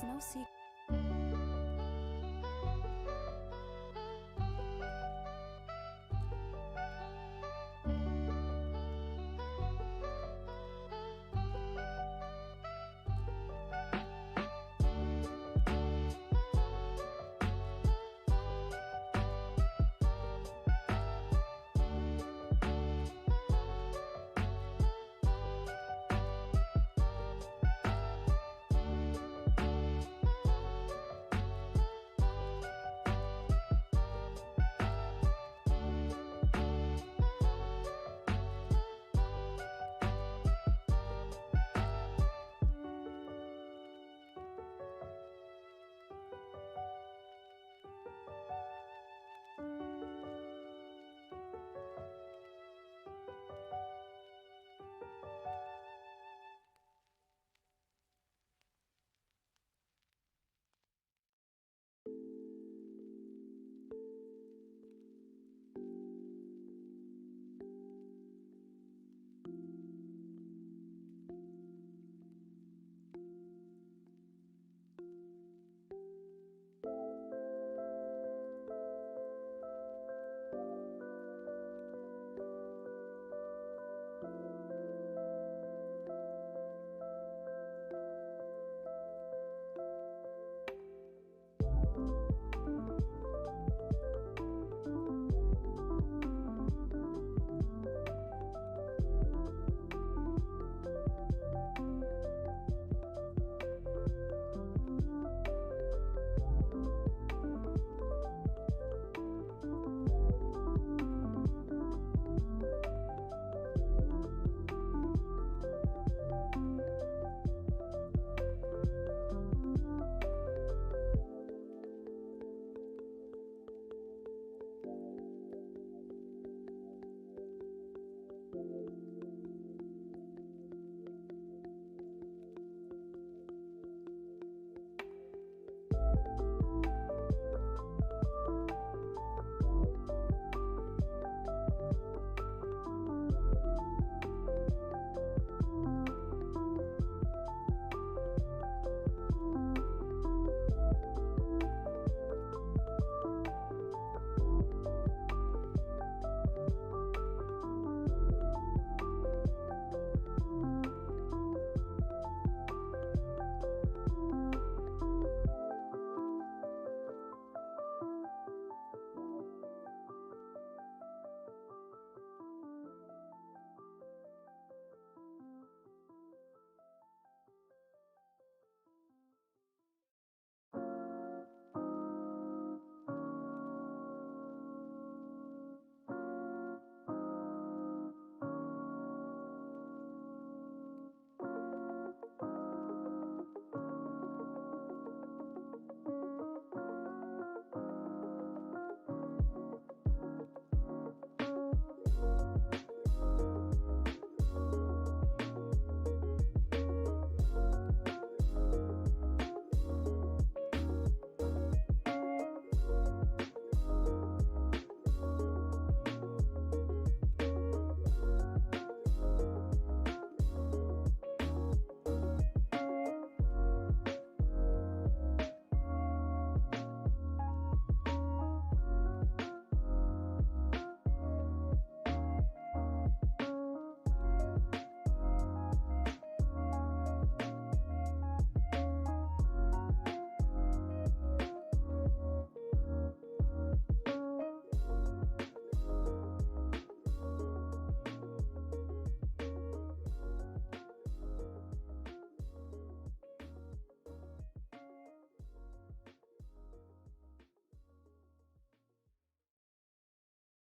It's no secret.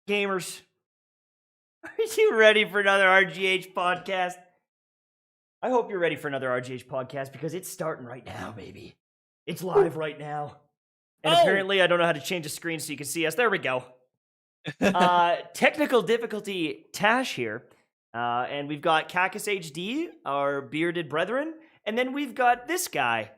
Gamers, are you ready for another RGH podcast? I hope you're ready for another RGH podcast because it's starting right now, baby. It's live right now. And apparently I don't know how to change the screen so you can see us. There we go. Technical difficulty Tash here. And we've got Cactus HD, our bearded brethren. And then we've got this guy,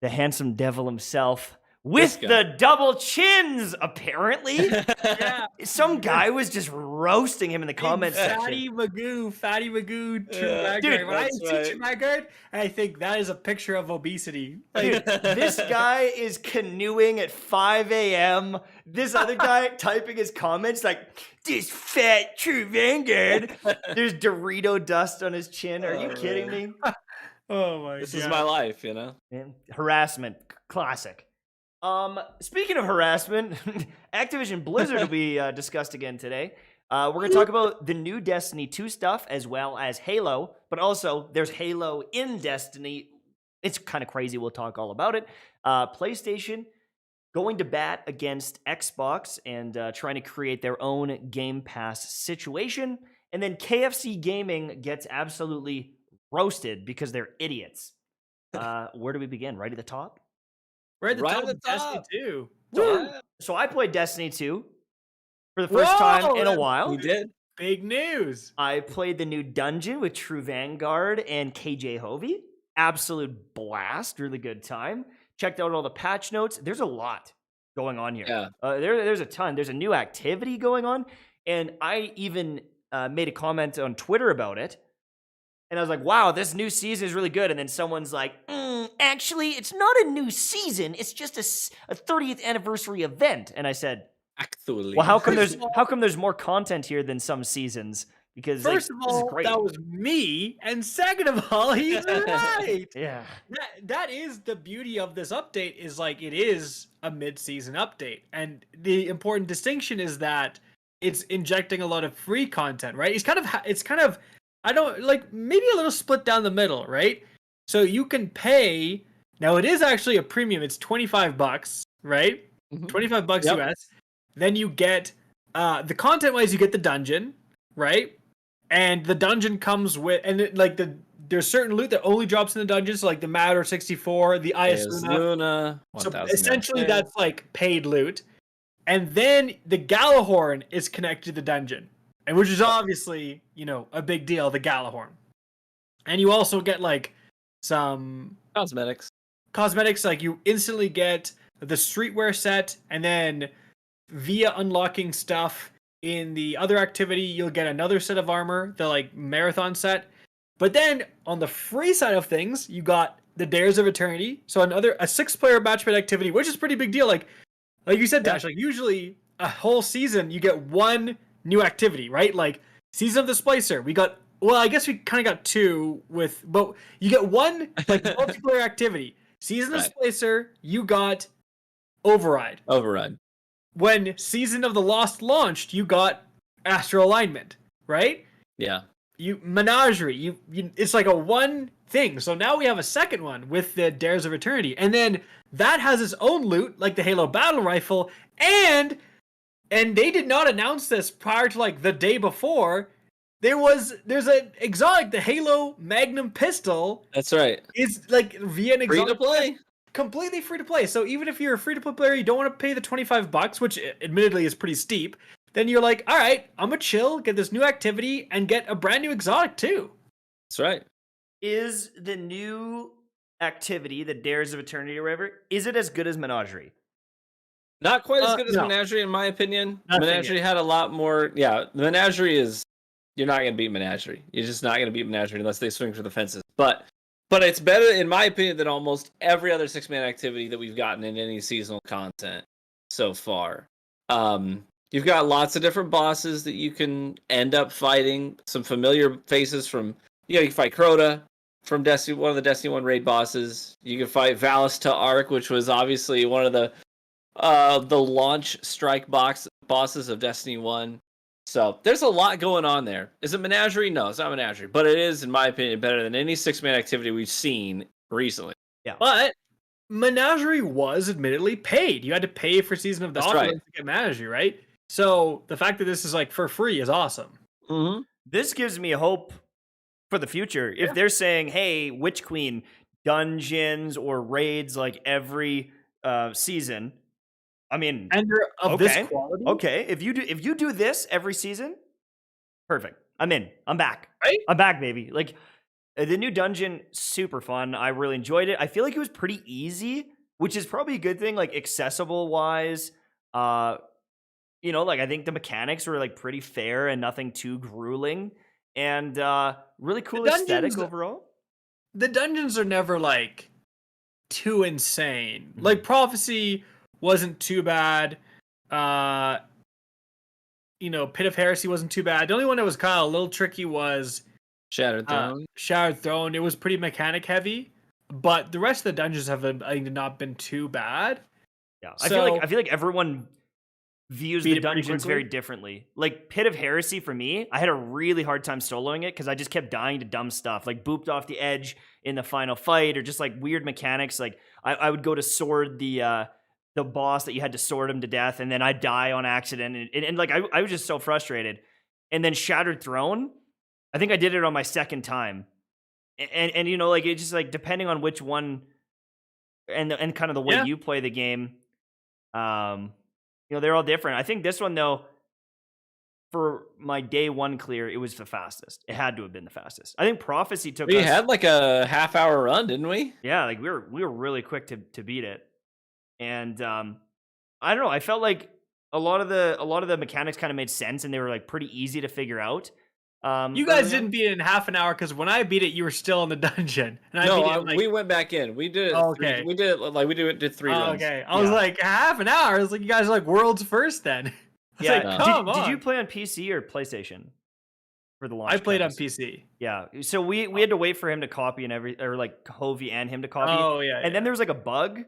the handsome devil himself, with the double chins, apparently. Yeah. Some guy was just roasting him in the comments section. Fatty Magoo, True Vanguard. Dude, When I that's see right. True Vanguard, I think that is a picture of obesity. Dude, this guy is canoeing at 5 a.m. This other guy typing his comments like, this fat True Vanguard. There's Dorito dust on his chin. Are you kidding me? Oh my god. This is my life, you know? Man, harassment, classic. Speaking of harassment, Activision Blizzard will be discussed again today. We're going to talk about the new Destiny 2 stuff as well as Halo, but also there's Halo in Destiny. It's kind of crazy. We'll talk all about it. PlayStation going to bat against Xbox and trying to create their own Game Pass situation. And then KFC Gaming gets absolutely roasted because they're idiots. Where do we begin? Right at the top? We're at the Right top at the of Destiny top. 2. So I played Destiny 2 for the first time in a while. We did. Big news. I played the new dungeon with True Vanguard and KJ Hovey. Absolute blast. Really good time. Checked out all the patch notes. There's a lot going on here. Yeah. There's a ton. There's a new activity going on. And I even made a comment on Twitter about it. And I was like, wow, this new season is really good. And then someone's like, actually, it's not a new season. It's just a 30th anniversary event. And I said, Actually. well, how come there's more content here than some seasons? Because First of this is all, great. that was me. And second of all, he's right. Yeah. That is the beauty of this update, is like it is a mid-season update. And the important distinction is that it's injecting a lot of free content, right? It's kind of I don't like maybe a little split down the middle, right? So you can pay. Now it is actually a premium. It's $25, right? Mhm. $25 Yep. US. Then you get the content-wise, you get the dungeon, right? And the dungeon comes with there's certain loot that only drops in the dungeon, so like the Matter 64, the IS Luna. So 1000 essentially, yards. that's like paid loot. And then the Galahorn is connected to the dungeon, and which is obviously, a big deal, the Galahorn. And you also get like some Cosmetics. cosmetics, like you instantly get the streetwear set, and then via unlocking stuff in the other activity, you'll get another set of armor, the like marathon set. But then on the free side of things, you got the Dares of Eternity, so a 6-player matchmade activity, which is a pretty big deal. Like you said, Dash, like usually a whole season you get one new activity, right? Like Season of the Splicer, I guess we kind of got two but you get one like multiplayer activity. Season of the Splicer, you got Override. When Season of the Lost launched, you got Astral Alignment, right? Yeah. You Menagerie, it's like a one thing. So now we have a second one with the Dares of Eternity, and then that has its own loot, like the Halo Battle Rifle, and they did not announce this prior to like the day before. There's an exotic, the Halo Magnum pistol. That's right. Is like via an exotic. Free to play. Completely free to play. So even if you're a free to play player, you don't want to pay the $25, which admittedly is pretty steep, then you're like, all right, I'm gonna chill, get this new activity, and get a brand new exotic too. That's right. Is the new activity, the Dares of Eternity or whatever, is it as good as Menagerie? Not quite as good as no. Menagerie, in my opinion. Nothing Menagerie had a lot more. Yeah, Menagerie is. You're not going to beat Menagerie. You're just not going to beat Menagerie unless they swing for the fences. But it's better, in my opinion, than almost every other 6-man activity that we've gotten in any seasonal content so far. You've got lots of different bosses that you can end up fighting. Some familiar faces from. You can fight Crota from Destiny, one of the Destiny 1 raid bosses. You can fight Valis to Arc, which was obviously one of the launch strike bosses of Destiny 1. So there's a lot going on there. Is it Menagerie? No, it's not Menagerie. But it is, in my opinion, better than any 6-man activity we've seen recently. Yeah. But Menagerie was admittedly paid. You had to pay for Season of the Opulence to get Menagerie, right? So the fact that this is like for free is awesome. Mm-hmm. This gives me hope for the future. If they're saying, hey, Witch Queen dungeons or raids like every season, I mean, and they're of this quality. Okay, if you do this every season, perfect. I'm in. I'm back. Right? I'm back, baby. Like the new dungeon, super fun. I really enjoyed it. I feel like it was pretty easy which is probably a good thing, like accessible wise. You know, like I think the mechanics were like pretty fair and nothing too grueling, and really cool aesthetic overall. The dungeons are never like too insane. Like Prophecy wasn't too bad. You know, Pit of Heresy wasn't too bad. The only one that was kind of a little tricky was Shattered Throne. Shattered Throne. It was pretty mechanic heavy, but the rest of the dungeons have not been too bad. Yeah, I feel like everyone views the dungeons very differently. Like Pit of Heresy for me, I had a really hard time soloing it because I just kept dying to dumb stuff, like booped off the edge in the final fight, or just like weird mechanics. Like I would go to sword the boss that you had to sword him to death, and then I'd die on accident, and like I was just so frustrated. And then Shattered Throne, I think I did it on my second time, and you know, like it just like depending on which one, and kind of the way you play the game, you know, they're all different. I think this one, though, for my day one clear, it was the fastest. It had to have been the fastest. I think Prophecy took We had like a half-hour run, didn't we? Yeah, like we were really quick to beat it. And I don't know, I felt like a lot of the mechanics kind of made sense, and they were like pretty easy to figure out. You guys didn't beat it in half an hour, because when I beat it, you were still in the dungeon. And we went back in. We did it. We did 3 runs. Okay, I was like half an hour. I was like, you guys are like world's first then. Did you play on PC or PlayStation for the launch? I played on PC. Yeah, so we had to wait for him to copy or like Hovey and him to copy. And then there was like a bug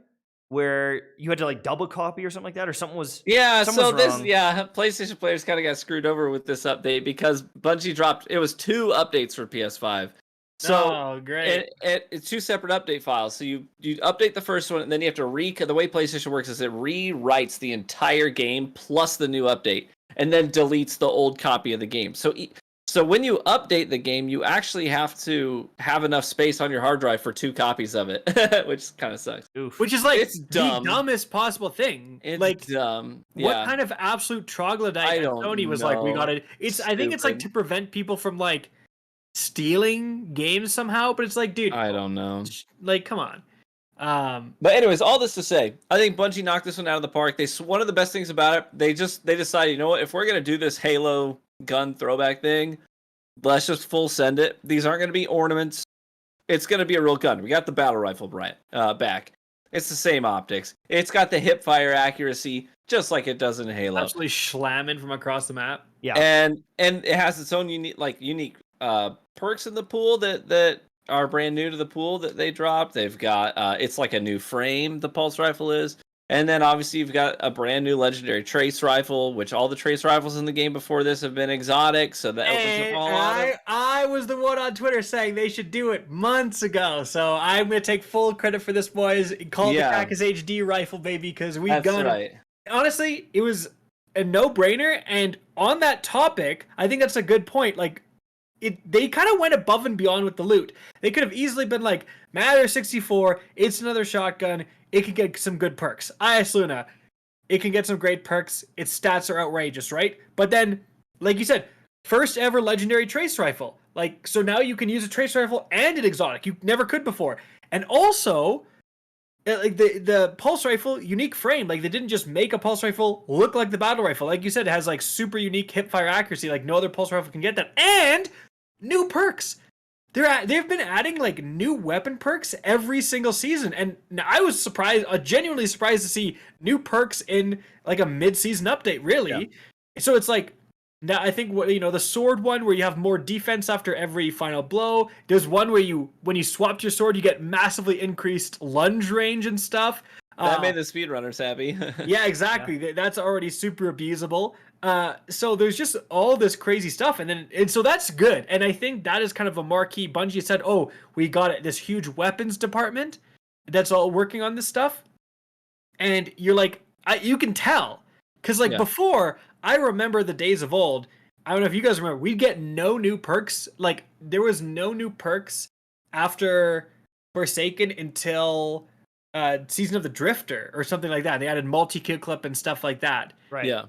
where you had to like double copy or something like that, or something was PlayStation players kind of got screwed over with this update because Bungie dropped. It was 2 updates for PS5. So great! It's 2 separate update files. So you update the first one, and then you have to the way PlayStation works is it rewrites the entire game plus the new update, and then deletes the old copy of the game. So when you update the game, you actually have to have enough space on your hard drive for 2 copies of it, which kind of sucks. Oof. Which is like it's the dumbest possible thing. It's like dumb. What kind of absolute troglodyte Sony was like, we gotta. I think it's like to prevent people from like stealing games somehow, but it's like, dude, I don't know. Like, come on. But anyways, all this to say, I think Bungie knocked this one out of the park. One of the best things about it, they decided, you know what, if we're gonna do this Halo gun throwback thing, let's just full send it. These aren't going to be ornaments. It's going to be a real gun. We got the battle rifle back. It's the same optics. It's got the hip fire accuracy, just like it does in Halo. Absolutely slamming from across the map. Yeah, and it has its own unique perks in the pool that are brand new to the pool that they dropped. They've got it's like a new frame. The pulse rifle is. And then obviously you've got a brand new legendary trace rifle, which all the trace rifles in the game before this have been exotic, so that opens up all I was the one on Twitter saying they should do it months ago, so I'm gonna take full credit for this, boys. Call the Cactus HD rifle, baby, because we've gone. Right. Honestly, it was a no-brainer, and on that topic, I think that's a good point. Like, they kind of went above and beyond with the loot. They could have easily been like, Matter 64, it's another shotgun. It can get some good perks. IS Luna, it can get some great perks. Its stats are outrageous, right? But then, like you said, first ever legendary trace rifle. Like, so now you can use a trace rifle and an exotic. You never could before. And also, like the pulse rifle, unique frame. Like, they didn't just make a pulse rifle look like the battle rifle. Like you said, it has like super unique hip fire accuracy. Like no other pulse rifle can get that. And new perks. They've been adding like new weapon perks every single season, and I was surprised, genuinely surprised to see new perks in like a mid-season update. Really, so it's like now I think the sword one where you have more defense after every final blow. There's one where when you swapped your sword, you get massively increased lunge range and stuff. That made the speedrunners happy. Yeah, exactly. Yeah. That's already super abusable. So there's just all this crazy stuff, and so that's good. And I think that is kind of a marquee. Bungie said, "Oh, we got this huge weapons department that's all working on this stuff," and you're like, you can tell, because like before, I remember the days of old. I don't know if you guys remember. We'd get no new perks. Like there was no new perks after Forsaken until Season of the Drifter or something like that. They added multi-kill clip and stuff like that. Right. Yeah.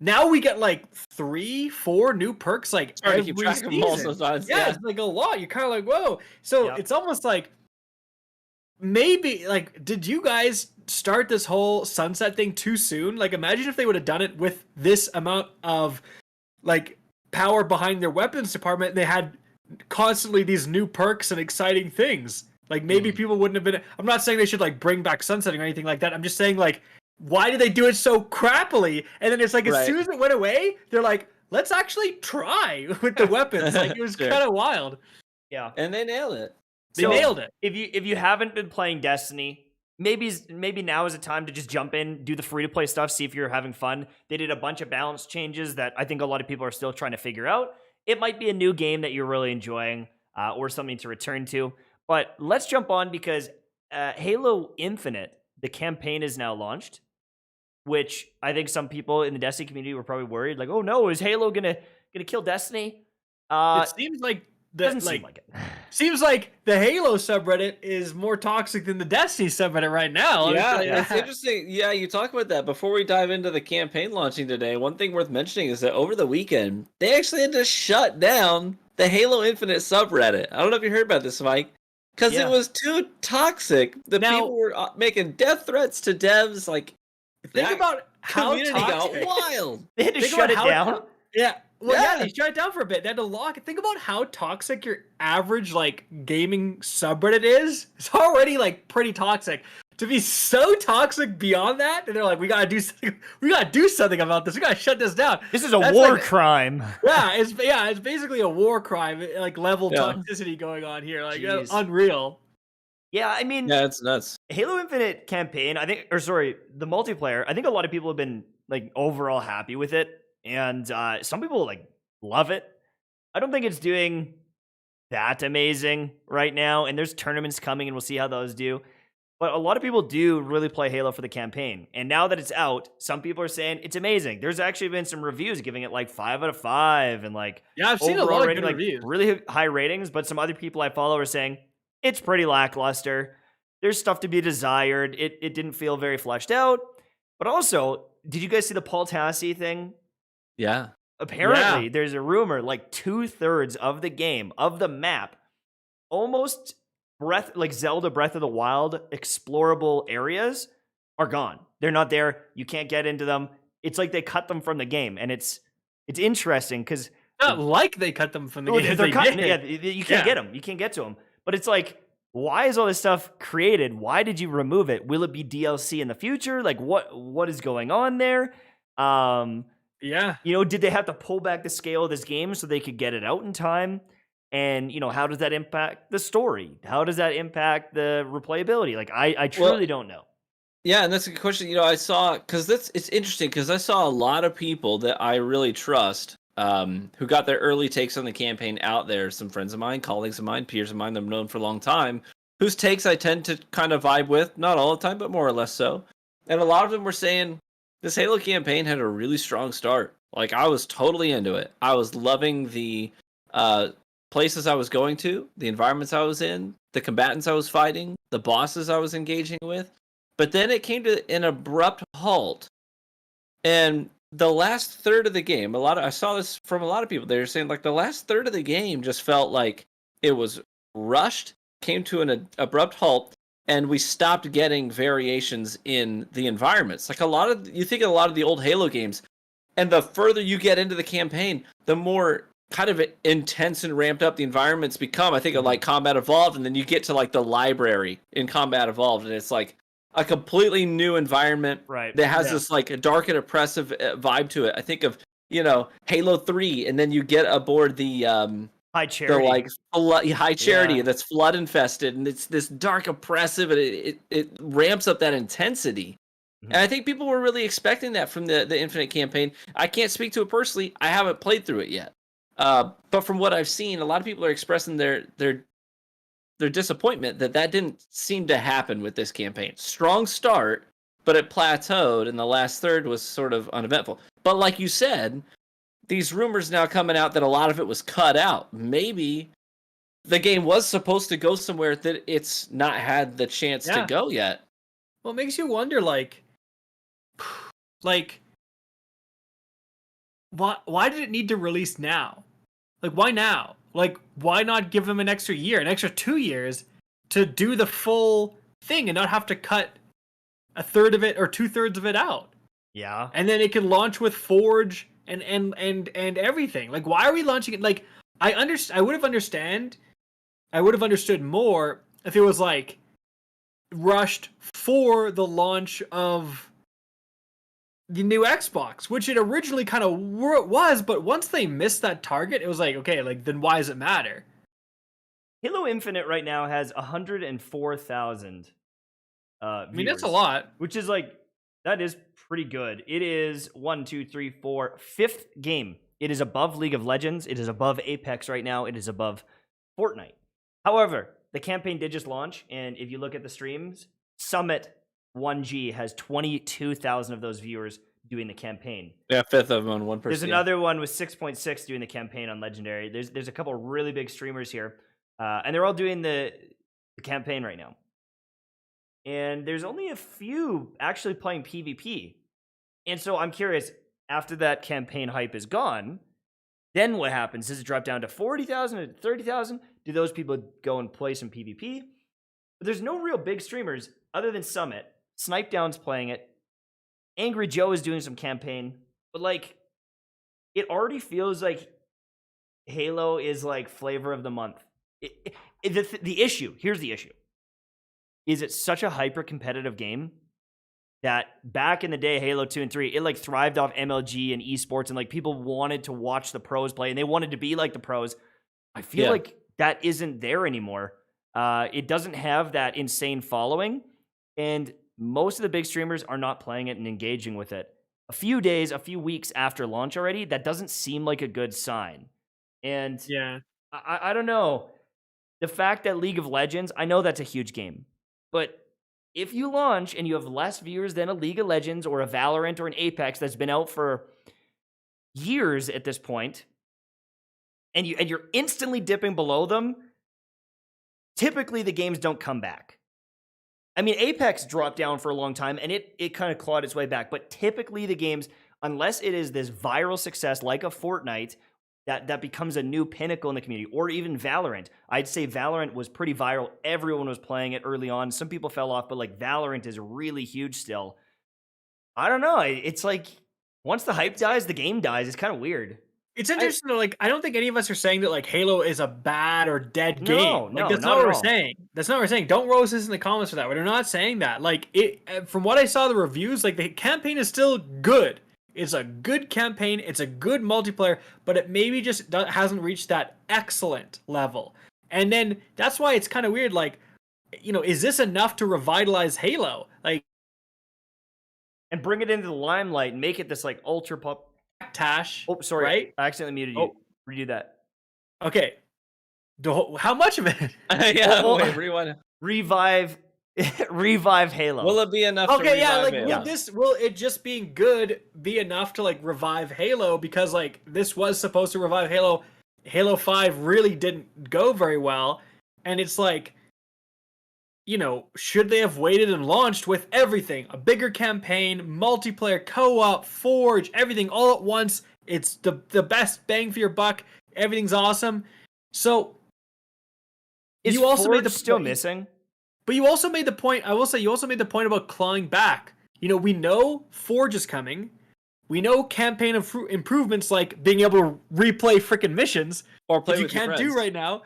Now we get like 3-4 new perks like every season. Sometimes. Yeah, it's like a lot. You're kind of like, whoa. So it's almost like maybe like, did you guys start this whole sunset thing too soon? Like, imagine if they would have done it with this amount of like power behind their weapons department. They had constantly these new perks and exciting things. Like, maybe people wouldn't have been. I'm not saying they should like bring back sunsetting or anything like that. I'm just saying, like, why did they do it so crappily? And then it's like, as soon as it went away, they're like, let's actually try with the weapons. Like, it was Sure. kind of wild. Yeah. And they nailed it. They nailed it. If you haven't been playing Destiny, maybe now is a time to just jump in, do the free to play stuff, see if you're having fun. They did a bunch of balance changes that I think a lot of people are still trying to figure out. It might be a new game that you're really enjoying, or something to return to. But let's jump on, because Halo Infinite, the campaign, is now launched, which I think some people in the Destiny community were probably worried, like, oh no, is Halo gonna kill Destiny? It seems like Doesn't seem like it. Seems like the Halo subreddit is more toxic than the Destiny subreddit right now. Yeah, it's interesting. Yeah, you talk about that. Before we dive into the campaign launching today, one thing worth mentioning is that over the weekend, they actually had to shut down the Halo Infinite subreddit. I don't know if you heard about this, Mike, because it was too toxic. People were making death threats to devs. Like, think about how community toxic. got wild. They had to shut it down. Yeah. Well, yeah, they shut it down for a bit. They had to lock it. Think about how toxic your average like gaming subreddit is. It's already like pretty toxic. To be so toxic beyond that, and they're like, we gotta do something. We gotta do something about this. We gotta shut this down. This is a war crime. Yeah, it's basically a war crime, like level toxicity going on here. Like, unreal. Yeah, I mean, yeah, it's nuts. Halo Infinite campaign, the multiplayer, I think a lot of people have been like overall happy with it. And some people like love it. I don't think it's doing that amazing right now. And there's tournaments coming, and we'll see how those do. But a lot of people do really play Halo for the campaign. And now that it's out, some people are saying it's amazing. There's actually been some reviews giving it like 5 out of 5, and like, yeah, I've seen a lot of good like, reviews, really high ratings. But some other people I follow are saying it's pretty lackluster. There's stuff to be desired. It didn't feel very fleshed out. But also, did you guys see the Paul Tassi thing? Yeah. Apparently, there's a rumor like 2/3 of the game, of the map, almost like Zelda Breath of the Wild explorable areas are gone. They're not there. You can't get into them. It's like they cut them from the game, and it's interesting because not like they cut them from the game. They're cutting. Yeah, you can't get them. You can't get to them. But it's like, why is all this stuff created? Why did you remove it? Will it be DLC in the future? Like, what is going on there? Yeah. You know, did they have to pull back the scale of this game so they could get it out in time? And, you know, how does that impact the story? How does that impact the replayability? Like, I truly don't know. Yeah, and that's a good question. You know, I saw, because it's interesting, because I saw a lot of people that I really trust who got their early takes on the campaign out there. Some friends of mine, colleagues of mine, peers of mine that I've known for a long time, whose takes I tend to kind of vibe with, not all the time, but more or less so. And a lot of them were saying, this Halo campaign had a really strong start. Like, I was totally into it. I was loving the places I was going to, the environments I was in, the combatants I was fighting, the bosses I was engaging with. But then it came to an abrupt halt. And the last third of the game, I saw this from a lot of people. They were saying, like, the last third of the game just felt like it was rushed, came to an abrupt halt, and we stopped getting variations in the environments. Like, you think of a lot of the old Halo games, and the further you get into the campaign, the more kind of intense and ramped up the environments become. I think of like Combat Evolved, and then you get to like the library in Combat Evolved, and it's like a completely new environment that has this like a dark and oppressive vibe to it. I think of, you know, Halo 3, and then you get aboard the High Charity. High Charity that's flood infested, and it's this dark, oppressive, and it ramps up that intensity. Mm-hmm. And I think people were really expecting that from the Infinite campaign. I can't speak to it personally. I haven't played through it yet. But from what I've seen, a lot of people are expressing their disappointment that didn't seem to happen with this campaign. Strong start, but it plateaued, and the last third was sort of uneventful. But like you said, these rumors now coming out that a lot of it was cut out. Maybe the game was supposed to go somewhere that it's not had the chance to go yet. Well, it makes you wonder, like, why did it need to release now? Like, why now? Like, why not give them an extra year, an extra 2 years to do the full thing and not have to cut a third of it or 2/3 of it out. Yeah. And then it can launch with Forge and everything. Like, why are we launching it? Like, I would have understood more if it was like rushed for the launch of the new Xbox, which it originally kind of was, but once they missed that target, it was like, okay, like, then why does it matter? Halo Infinite right now has 104,000 I mean, that's a lot. which is like, that is pretty good. It is 1, 2, 3, 4, fifth game. It is above League of Legends. It is above Apex right now. It is above Fortnite. However, the campaign did just launch, and if you look at the streams, Summit 1G has 22,000 of those viewers doing the campaign. Yeah, fifth of them on one person. There's another one with 6.6 doing the campaign on Legendary. There's a couple of really big streamers here, and they're all doing the campaign right now. And there's only a few actually playing PvP. And so I'm curious, after that campaign hype is gone, then what happens? Does it drop down to 40,000 or 30,000? Do those people go and play some PvP? But there's no real big streamers other than Summit. Snipedown's playing it. Angry Joe is doing some campaign. But, like, it already feels like Halo is, like, flavor of the month. The issue, here's the issue, is it's such a hyper-competitive game that back in the day, Halo 2 and 3, it, like, thrived off MLG and esports, and, like, people wanted to watch the pros play, and they wanted to be like the pros. I feel like that isn't there anymore. It doesn't have that insane following, and most of the big streamers are not playing it and engaging with it. A few weeks after launch already, that doesn't seem like a good sign. And Yeah. I don't know. The fact that League of Legends, I know that's a huge game, but if you launch and you have less viewers than a League of Legends or a Valorant or an Apex that's been out for years at this point, and you're instantly dipping below them, typically the games don't come back. I mean, Apex dropped down for a long time, and it kind of clawed its way back. But typically the games, unless it is this viral success like a Fortnite, that becomes a new pinnacle in the community, or even Valorant. I'd say Valorant was pretty viral. Everyone was playing it early on. Some people fell off, but like Valorant is really huge still. I don't know. It's like once the hype dies, the game dies. It's kind of weird. It's interesting though, like, I don't think any of us are saying that like Halo is a bad or dead game. No, Like, that's not not what at we're all. saying. That's not what we're saying. Don't roast us in the comments for that. We're not saying that. Like, it from what I saw the reviews, like, the campaign is still good. It's a good campaign. It's a good multiplayer, but it maybe just hasn't reached that excellent level. And then that's why it's kind of weird. Like, you know, is this enough to revitalize Halo? Like, And bring it into the limelight and make it this like ultra pop. Tash. Oh, sorry. Right? I accidentally muted you. Redo that. Okay. How much of it? Yeah, Well, wait, rewind. Revive Halo. Will it be enough to Okay, yeah, revive like, it? will it just being good be enough to, like, revive Halo? Because, like, this was supposed to revive Halo. Halo 5 really didn't go very well. And it's like, you know, should they have waited and launched with everything? A bigger campaign, multiplayer, co-op, Forge, everything all at once. It's the best bang for your buck. Everything's awesome. So, Is you also Forge made the still point- missing? But you also made the point, I will say, you also made the point about clawing back. You know, we know Forge is coming. We know campaign improvements like being able to replay freaking missions, Or play which you with your can't do friends. right now,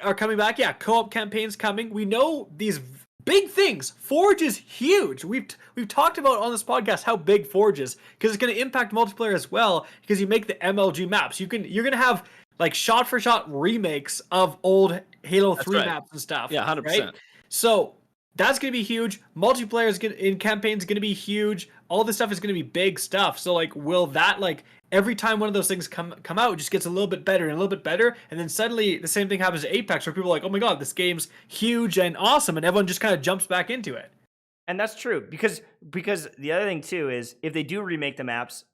are coming back. Yeah, co-op campaigns coming. We know these big things. Forge is huge. We've talked about on this podcast how big Forge is, because it's going to impact multiplayer as well, because you make the MLG maps. You're going to have like shot for shot remakes of old Halo 3 right. maps and stuff. Yeah, 100%. Right? So that's going to be huge. Multiplayer in campaigns going to be huge. All this stuff is going to be big stuff. So, like, will that, like, every time one of those things come out, it just gets a little bit better and a little bit better, and then suddenly the same thing happens to Apex, where people are like, oh my god, this game's huge and awesome, and everyone just kind of jumps back into it. And that's true, because the other thing too is if they do remake the maps,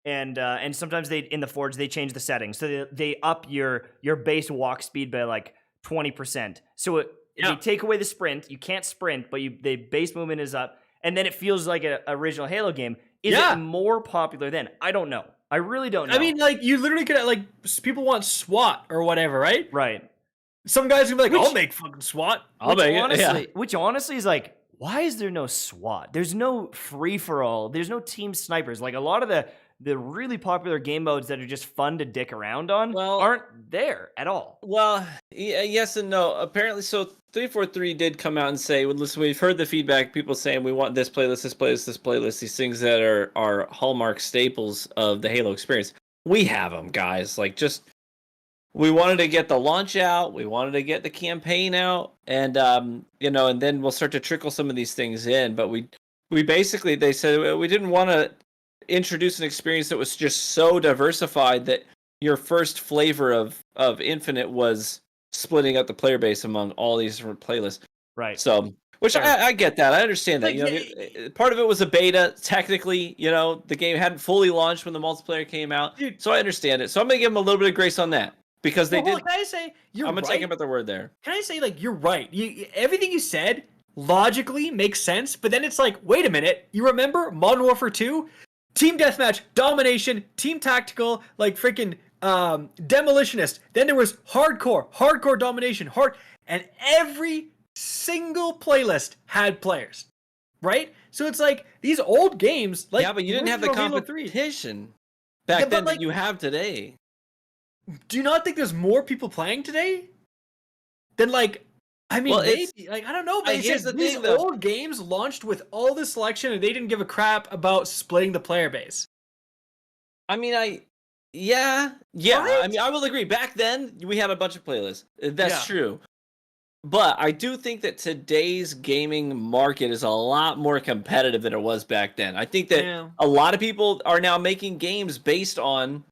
and sometimes they in the Forge they change the settings, so they up your base walk speed by like 20%. So they take away the sprint. You can't sprint, but the base movement is up, and then it feels like an original Halo game. Is it more popular then? I don't know. I really don't know. I mean, like, you literally could, like, people want SWAT or whatever, right? Right. Some guys gonna be like, Which- I'll make fucking SWAT. I'll make it. Yeah. Which honestly is like, why is there no SWAT? There's no free for all. There's no team snipers. Like a lot of the really popular game modes that are just fun to dick around on aren't there at all. Well, yes and no. Apparently, so 343 did come out and say, well, listen, we've heard the feedback, people saying we want this playlist, this playlist, this playlist, these things that are hallmark staples of the Halo experience. We have them, guys. Like, just, we wanted to get the launch out, we wanted to get the campaign out, and, and then we'll start to trickle some of these things in. But we basically, they said we didn't want to introduce an experience that was just so diversified that your first flavor of Infinite was splitting up the player base among all these different playlists. Right. So, which I get that. I understand that. Like, part of it was a beta. Technically, the game hadn't fully launched when the multiplayer came out. Dude. So I understand it. So I'm going to give them a little bit of grace on that. Because they did. Can I say, you're I'm going right? to take them at their word there. Can I say, like, you're right. Everything you said logically makes sense, but then it's like, wait a minute. You remember Modern Warfare 2? Team Deathmatch, Domination, Team Tactical, like freaking Demolitionist. Then there was Hardcore Domination, and every single playlist had players, right? So it's like these old games, like, yeah, but you didn't have the competition back then that you have today. Do you not think there's more people playing today than like? I mean, maybe, like, I don't know, but here's the these thing, though. old games launched with all this selection, and they didn't give a crap about splitting the player base. I mean, yeah. Right? I mean, I will agree. Back then, we had a bunch of playlists. That's Yeah. true. But I do think that today's gaming market is a lot more competitive than it was back then. I think that a lot of people are now making games based on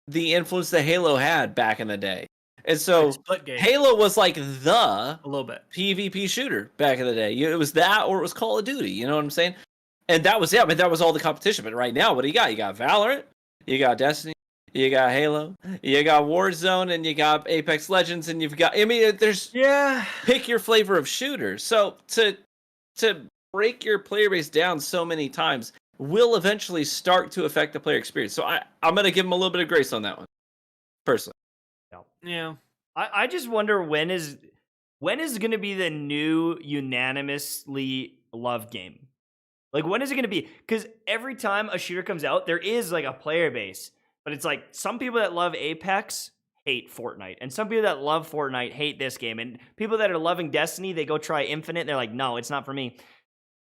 the influence that Halo had back in the day. And so Halo was like a little bit PvP shooter back in the day. It was that, or it was Call of Duty. You know what I'm saying? And that was it. But that was all the competition. But right now, what do you got? You got Valorant, you got Destiny, you got Halo, you got Warzone, and you got Apex Legends, and you've got. I mean, there's pick your flavor of shooter. So to break your player base down so many times will eventually start to affect the player experience. So I'm gonna give them a little bit of grace on that one, personally. Yeah. I just wonder when is going to be the new unanimously loved game? Like, when is it going to be? Because every time a shooter comes out, there is like a player base, but it's like some people that love Apex hate Fortnite, and some people that love Fortnite hate this game, and people that are loving Destiny, they go try Infinite, and they're like, no, it's not for me.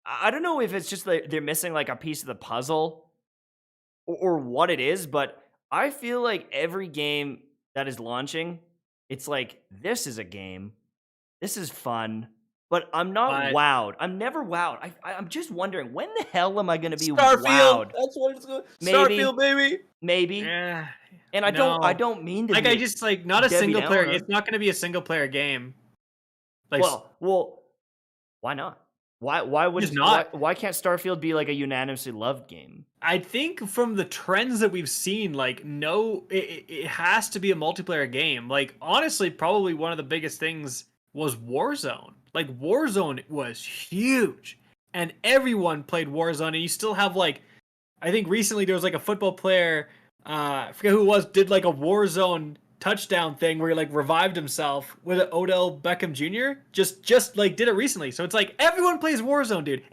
I don't know if it's just like they're missing like a piece of the puzzle or what it is, but I feel like every game that is launching, it's like, this is a game, this is fun, but I'm not wowed. I'm never wowed. I'm just wondering, when the hell am I going to be wowed? That's what it's going. Starfield, baby. Maybe. Yeah. And I don't mean to. Like, I just like not a single player. It's not going to be a single player game. Like, well, why not? Why would not? Why can't Starfield be like a unanimously loved game? I think from the trends that we've seen, like, it has to be a multiplayer game. Like, honestly, probably one of the biggest things was Warzone. Like, Warzone was huge, and everyone played Warzone. And you still have, like, I think recently there was like a football player, I forget who it was, did like a Warzone touchdown thing where he like revived himself with Odell Beckham Jr. Just like did it recently. So it's like everyone plays Warzone, dude.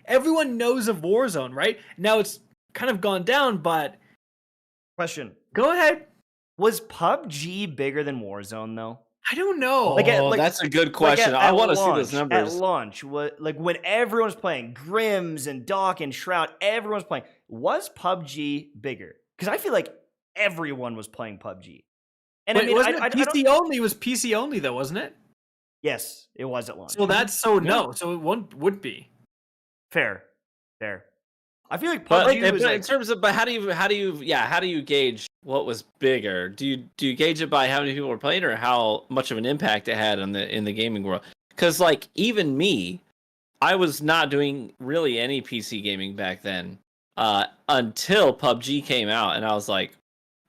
Everyone knows of Warzone, right? Now it's kind of gone down, but question. Go ahead. Was PUBG bigger than Warzone though? I don't know. That's a good question. I want to see those numbers. At launch, like when everyone's playing, Grims and Doc and Shroud, everyone's playing. Was PUBG bigger? Because I feel like everyone was playing PUBG. And wait, wasn't it PC only? It was PC only though, wasn't it? Yes, it was at launch. So that's no. So it would be fair. I feel like PUBG was in terms of, but how do you gauge what was bigger? Do you gauge it by how many people were playing, or how much of an impact it had in the gaming world? Because like even me, I was not doing really any PC gaming back then until PUBG came out, and I was like,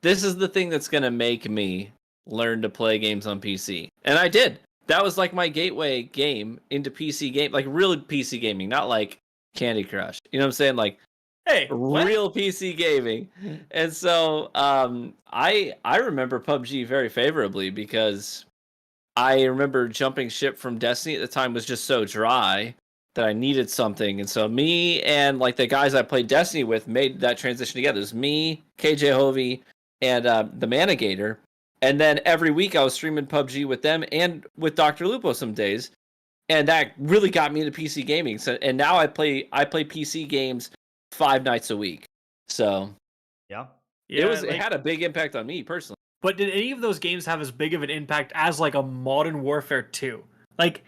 this is the thing that's gonna make me learn to play games on PC, and I did. That was like my gateway game into PC game, like real PC gaming, not like Candy Crush. You know what I'm saying? Like, hey, real PC gaming. And so I remember PUBG very favorably because I remember jumping ship from Destiny at the time was just so dry that I needed something. And so me and like the guys I played Destiny with made that transition together. It was me, KJ Hovey, and the Manigator. And then every week I was streaming PUBG with them and with Dr. Lupo some days. And that really got me into PC gaming. So and now I play PC games 5 nights a week. So Yeah. it had a big impact on me personally. But did any of those games have as big of an impact as like a Modern Warfare 2? Like,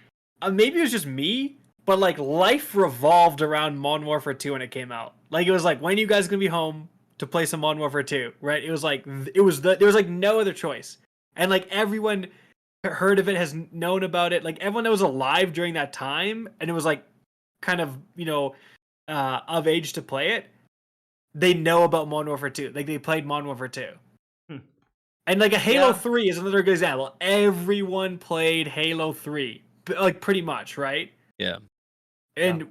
maybe it was just me, but like life revolved around Modern Warfare 2 when it came out. Like, it was like, when are you guys gonna be home to play some Modern Warfare 2? Right? It was like, there was like no other choice, and like everyone heard of it, has known about it. Like everyone that was alive during that time, and it was like kind of of age to play it. They know about Modern Warfare 2. Like they played Modern Warfare 2. And like a Halo 3 is another good example. Everyone played Halo 3, like pretty much, right? Yeah. And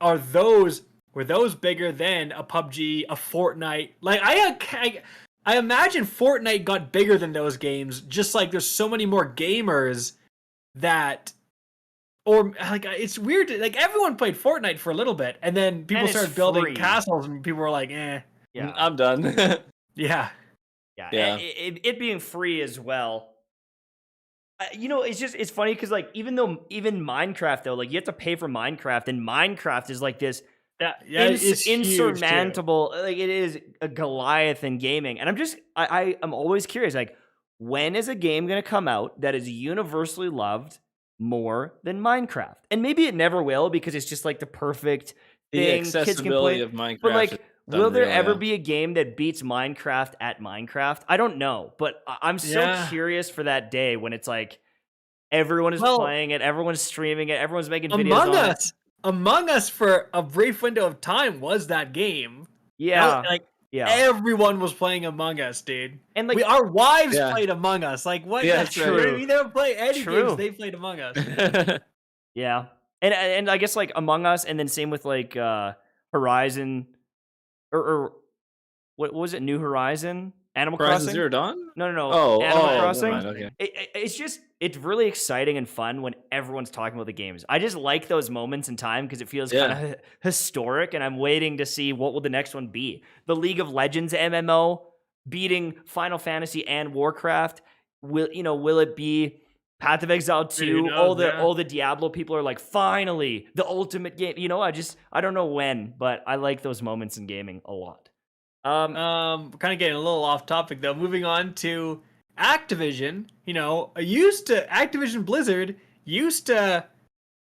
were those bigger than a PUBG, a Fortnite? Like I imagine Fortnite got bigger than those games. Just like there's so many more gamers that, or like it's weird. Like everyone played Fortnite for a little bit, and then people started building castles, and people were like, "Eh, Yeah. I'm done." yeah." Yeah. It being free as well. It's funny because like even Minecraft though, like you have to pay for Minecraft, and Minecraft is like this it's insurmountable. Like it is a Goliath in gaming, and I'm always curious, like when is a game going to come out that is universally loved more than Minecraft? And maybe it never will because it's just like the perfect thing kids can play. Of Minecraft. But like, will there ever be a game that beats Minecraft at Minecraft? I don't know, but I'm so curious for that day when it's like everyone is playing it, everyone's streaming it, everyone's making videos on it. Among Us for a brief window of time was that game. Yeah. Everyone was playing Among Us, dude. And like our wives played Among Us. Like what? Yeah, That's true. We never played any games. They played Among Us. Yeah. And I guess like Among Us, and then same with like Horizon or what was it? New Horizon? Animal Crossing? Zero Dawn? No. Animal Crossing. Okay. It's really exciting and fun when everyone's talking about the games. I just like those moments in time because it feels kind of historic, and I'm waiting to see what will the next one be. The League of Legends MMO beating Final Fantasy and Warcraft. Will it be Path of Exile 2? All the Diablo people are like, finally, the ultimate game. I don't know when, but I like those moments in gaming a lot. Kind of getting a little off topic though. Moving on to Activision. Activision Blizzard used to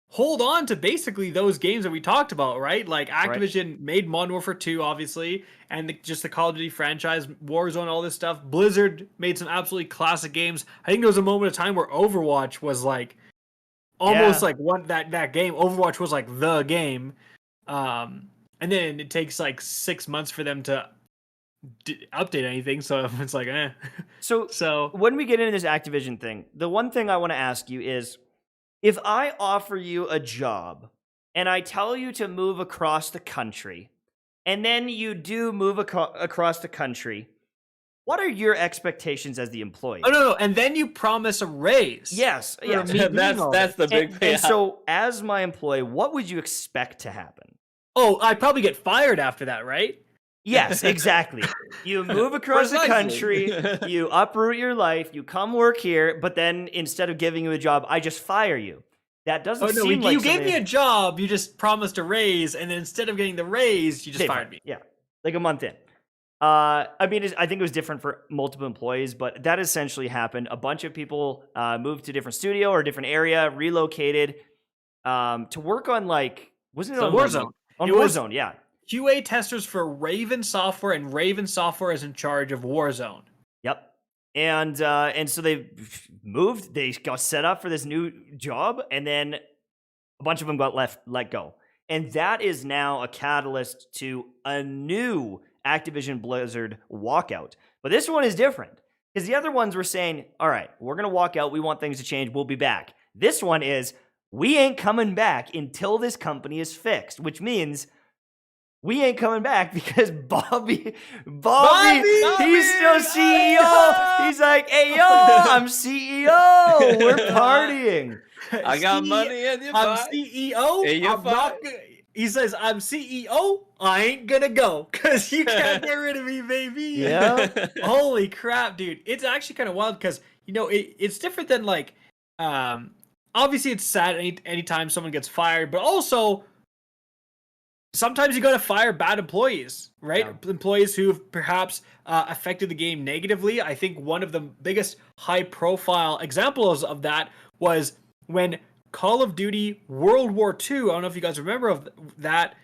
hold on to basically those games that we talked about, right? Like Activision made Modern Warfare 2, obviously, and just the Call of Duty franchise, Warzone, all this stuff. Blizzard made some absolutely classic games. I think there was a moment of time where Overwatch was like almost like that game. Overwatch was like the game, and then it takes like 6 months for them to update anything, so it's like So when we get into this Activision thing, the one thing I want to ask you is, if I offer you a job and I tell you to move across the country, and then you do move across the country, what are your expectations as the employee? Oh no, and then you promise a raise. Yes. That's the big thing. And so as my employee, what would you expect to happen? Oh, I'd probably get fired after that, right? Yes, exactly. You move across the country, you uproot your life, you come work here, but then instead of giving you a job, I just fire you. That doesn't seem like you gave me a job, you just promised a raise, and then instead of getting the raise, you just fired me. Yeah, like a month in. I think it was different for multiple employees, but that essentially happened. A bunch of people moved to a different studio or a different area, relocated to work on Warzone. Warzone, yeah. QA testers for Raven Software, and Raven Software is in charge of Warzone. Yep. And so they moved, they got set up for this new job, and then a bunch of them got let go. And that is now a catalyst to a new Activision Blizzard walkout. But this one is different, because the other ones were saying, all right, we're going to walk out, we want things to change, we'll be back. This one is, we ain't coming back until this company is fixed, which means we ain't coming back because Bobby, Bobby! he's still CEO. He's like, hey, yo, I'm CEO. We're partying. I got money and you I'm fight. CEO. And you I'm not fight. gonna, he says, I'm CEO. I ain't gonna go because you can't get rid of me, baby. Yeah. Holy crap, dude. It's actually kind of wild because, it's different than like, obviously it's sad anytime someone gets fired, but also sometimes you gotta fire bad employees, right? Yeah. Employees who've perhaps affected the game negatively. I think one of the biggest high-profile examples of that was when Call of Duty World War II. I don't know if you guys remember of that.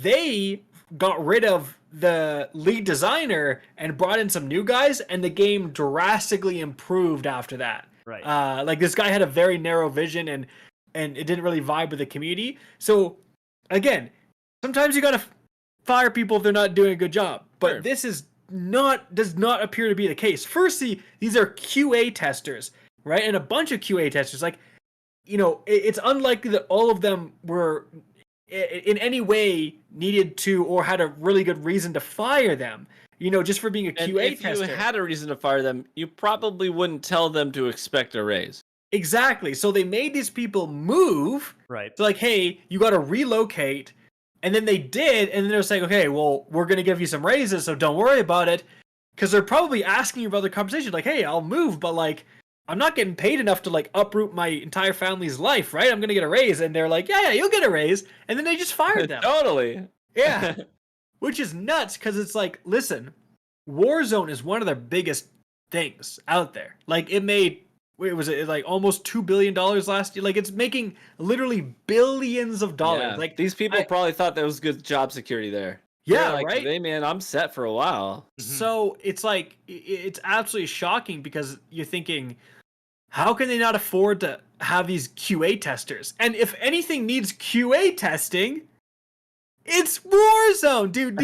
They got rid of the lead designer and brought in some new guys, and the game drastically improved after that. Right. Like this guy had a very narrow vision, and it didn't really vibe with the community. So again, sometimes you gotta fire people if they're not doing a good job, but Sure. this does not appear to be the case. Firstly, these are QA testers, right? And a bunch of QA testers. Like, it's unlikely that all of them were in any way needed to or had a really good reason to fire them. Just for being a And QA if tester. you had a reason to fire them, you probably wouldn't tell them to expect a raise. Exactly. So they made these people move. Right. So like, hey, you got to relocate. And then they did, and then they're saying, okay, well, we're going to give you some raises, so don't worry about it. Because they're probably asking you about the compensation, like, hey, I'll move, but like, I'm not getting paid enough to like uproot my entire family's life, right? I'm going to get a raise. And they're like, yeah, you'll get a raise. And then they just fired them. Totally. Yeah. Which is nuts, because it's like, listen, Warzone is one of their biggest things out there. Like, it was like almost $2 billion last year. Like, it's making literally billions of dollars. Yeah, Like, these people probably thought there was good job security there. Yeah, They're like, right? Hey, man, I'm set for a while. So it's like, it's absolutely shocking because you're thinking, how can they not afford to have these QA testers? And if anything needs QA testing, it's Warzone, dude.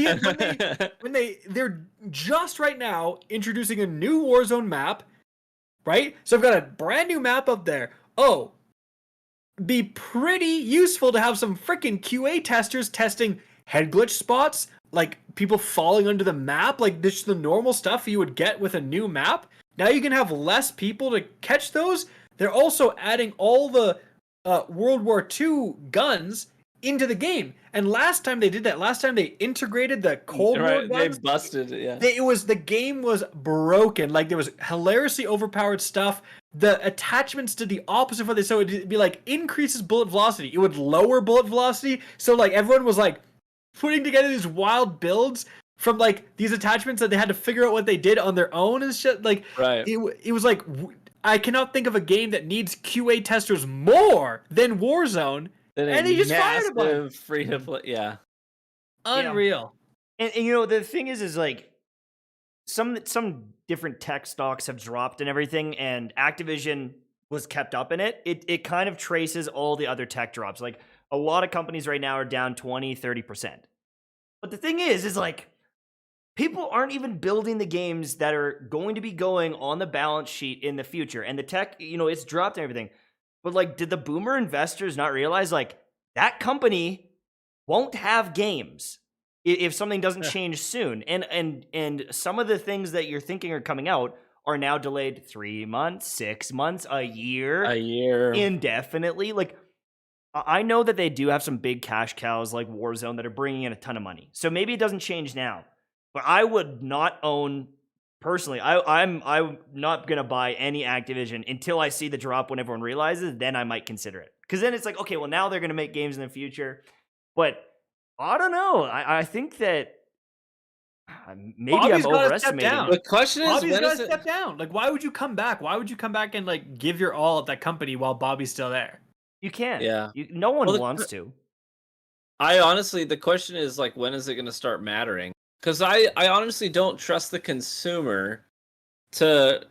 They're just right now introducing a new Warzone map, right? So I've got a brand new map up there. Oh, be pretty useful to have some freaking QA testers testing head glitch spots, like people falling under the map, like just the normal stuff you would get with a new map. Now you can have less people to catch those. They're also adding all the World War II guns into the game. And last time they did that, they integrated the Cold War guns. They busted it, yeah. The game was broken. Like, there was hilariously overpowered stuff. The attachments did the opposite of what they so it'd be like increases bullet velocity. It would lower bullet velocity. So like everyone was like putting together these wild builds from like these attachments that they had to figure out what they did on their own and shit. Like, right. It was like, I cannot think of a game that needs QA testers more than Warzone. And he just fired a bunch. Free to play, yeah. Unreal. And the thing is like some different tech stocks have dropped and everything, and Activision was kept up in it. It kind of traces all the other tech drops. Like, a lot of companies right now are down 20-30%. But the thing is like, people aren't even building the games that are going to be going on the balance sheet in the future. And the tech, it's dropped and everything. But like, did the boomer investors not realize like that company won't have games if something doesn't change soon? And some of the things that you're thinking are coming out are now delayed 3 months, 6 months, a year, indefinitely. Like, I know that they do have some big cash cows like Warzone that are bringing in a ton of money. So maybe it doesn't change now, but I would not own personally. I'm not gonna buy any Activision until I see the drop when everyone realizes. Then I might consider it, because then it's like, okay, well, now they're gonna make games in the future. But I don't know. I think that maybe Bobby's I'm gotta overestimating. step down. The question is, Bobby's when gotta is it? step down. Like, why would you come back? Why would you come back and like give your all at that company while Bobby's still there? You can't. Yeah. No one Well, wants to. I honestly, the question is like, when is it going to start mattering? Because I honestly don't trust the consumer to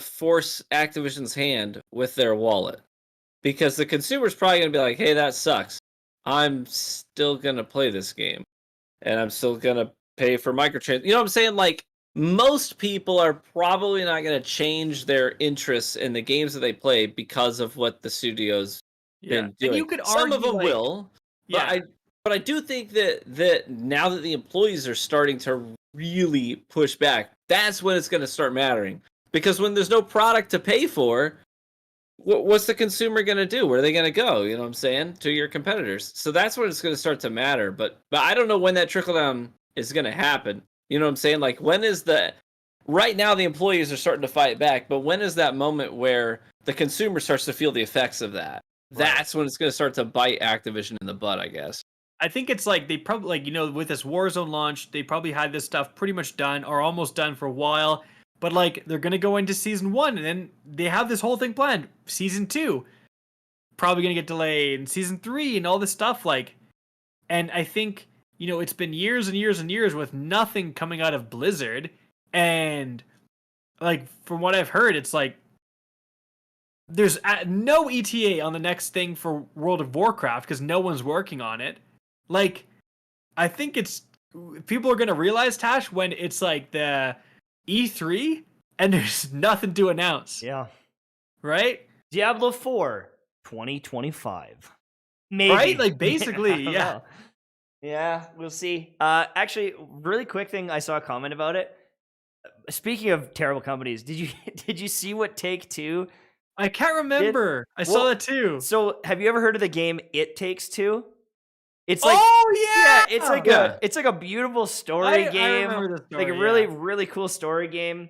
force Activision's hand with their wallet, because the consumer's probably going to be like, hey, that sucks. I'm still going to play this game, and I'm still going to pay for microtransactions. You know what I'm saying? Like, most people are probably not going to change their interests in the games that they play because of what the studio's been doing. And you could Some of argue, them like, will, but yeah. But I do think that now that the employees are starting to really push back, that's when it's going to start mattering. Because when there's no product to pay for, what's the consumer going to do? Where are they going to go? You know what I'm saying? To your competitors. So that's when it's going to start to matter. But I don't know when that trickle down is going to happen. You know what I'm saying? Like, when is right now the employees are starting to fight back, but when is that moment where the consumer starts to feel the effects of that? Right. That's when it's going to start to bite Activision in the butt, I guess. I think it's like they probably, like, with this Warzone launch, they probably had this stuff pretty much done or almost done for a while. But like, they're gonna go into season 1, and then they have this whole thing planned. Season 2 probably gonna get delayed, and season 3 and all this stuff. Like, and I think, it's been years and years and years with nothing coming out of Blizzard, and like, from what I've heard, it's like there's no ETA on the next thing for World of Warcraft because no one's working on it. Like, I think people are gonna realize, Tash, when it's like the E3 and there's nothing to announce. Yeah. Right? Diablo 4 2025. Maybe. Right? Like, basically, yeah. Yeah, we'll see. Actually, really quick thing, I saw a comment about it. Speaking of terrible companies, did you see what Take-Two? I can't remember. I saw that too. So, have you ever heard of the game It Takes Two? It's like, it's like a beautiful story game. I remember the story, like a really, really cool story game.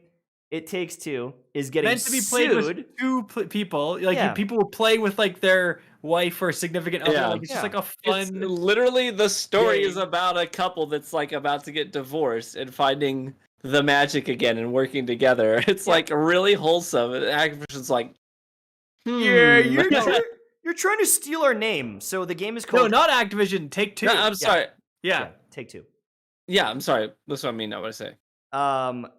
It Takes Two is getting meant to be played with two people. Like, people will play with like their wife or significant other. Like, it's just like a fun. It's literally, the story is about a couple that's like about to get divorced and finding the magic again and working together. It's like really wholesome. And Activision's like, You're trying to steal our name. So the game is called... No, not Activision. Take-Two. No, I'm sorry. Yeah. Take-Two. Yeah, I'm sorry. That's what I mean, not what I say.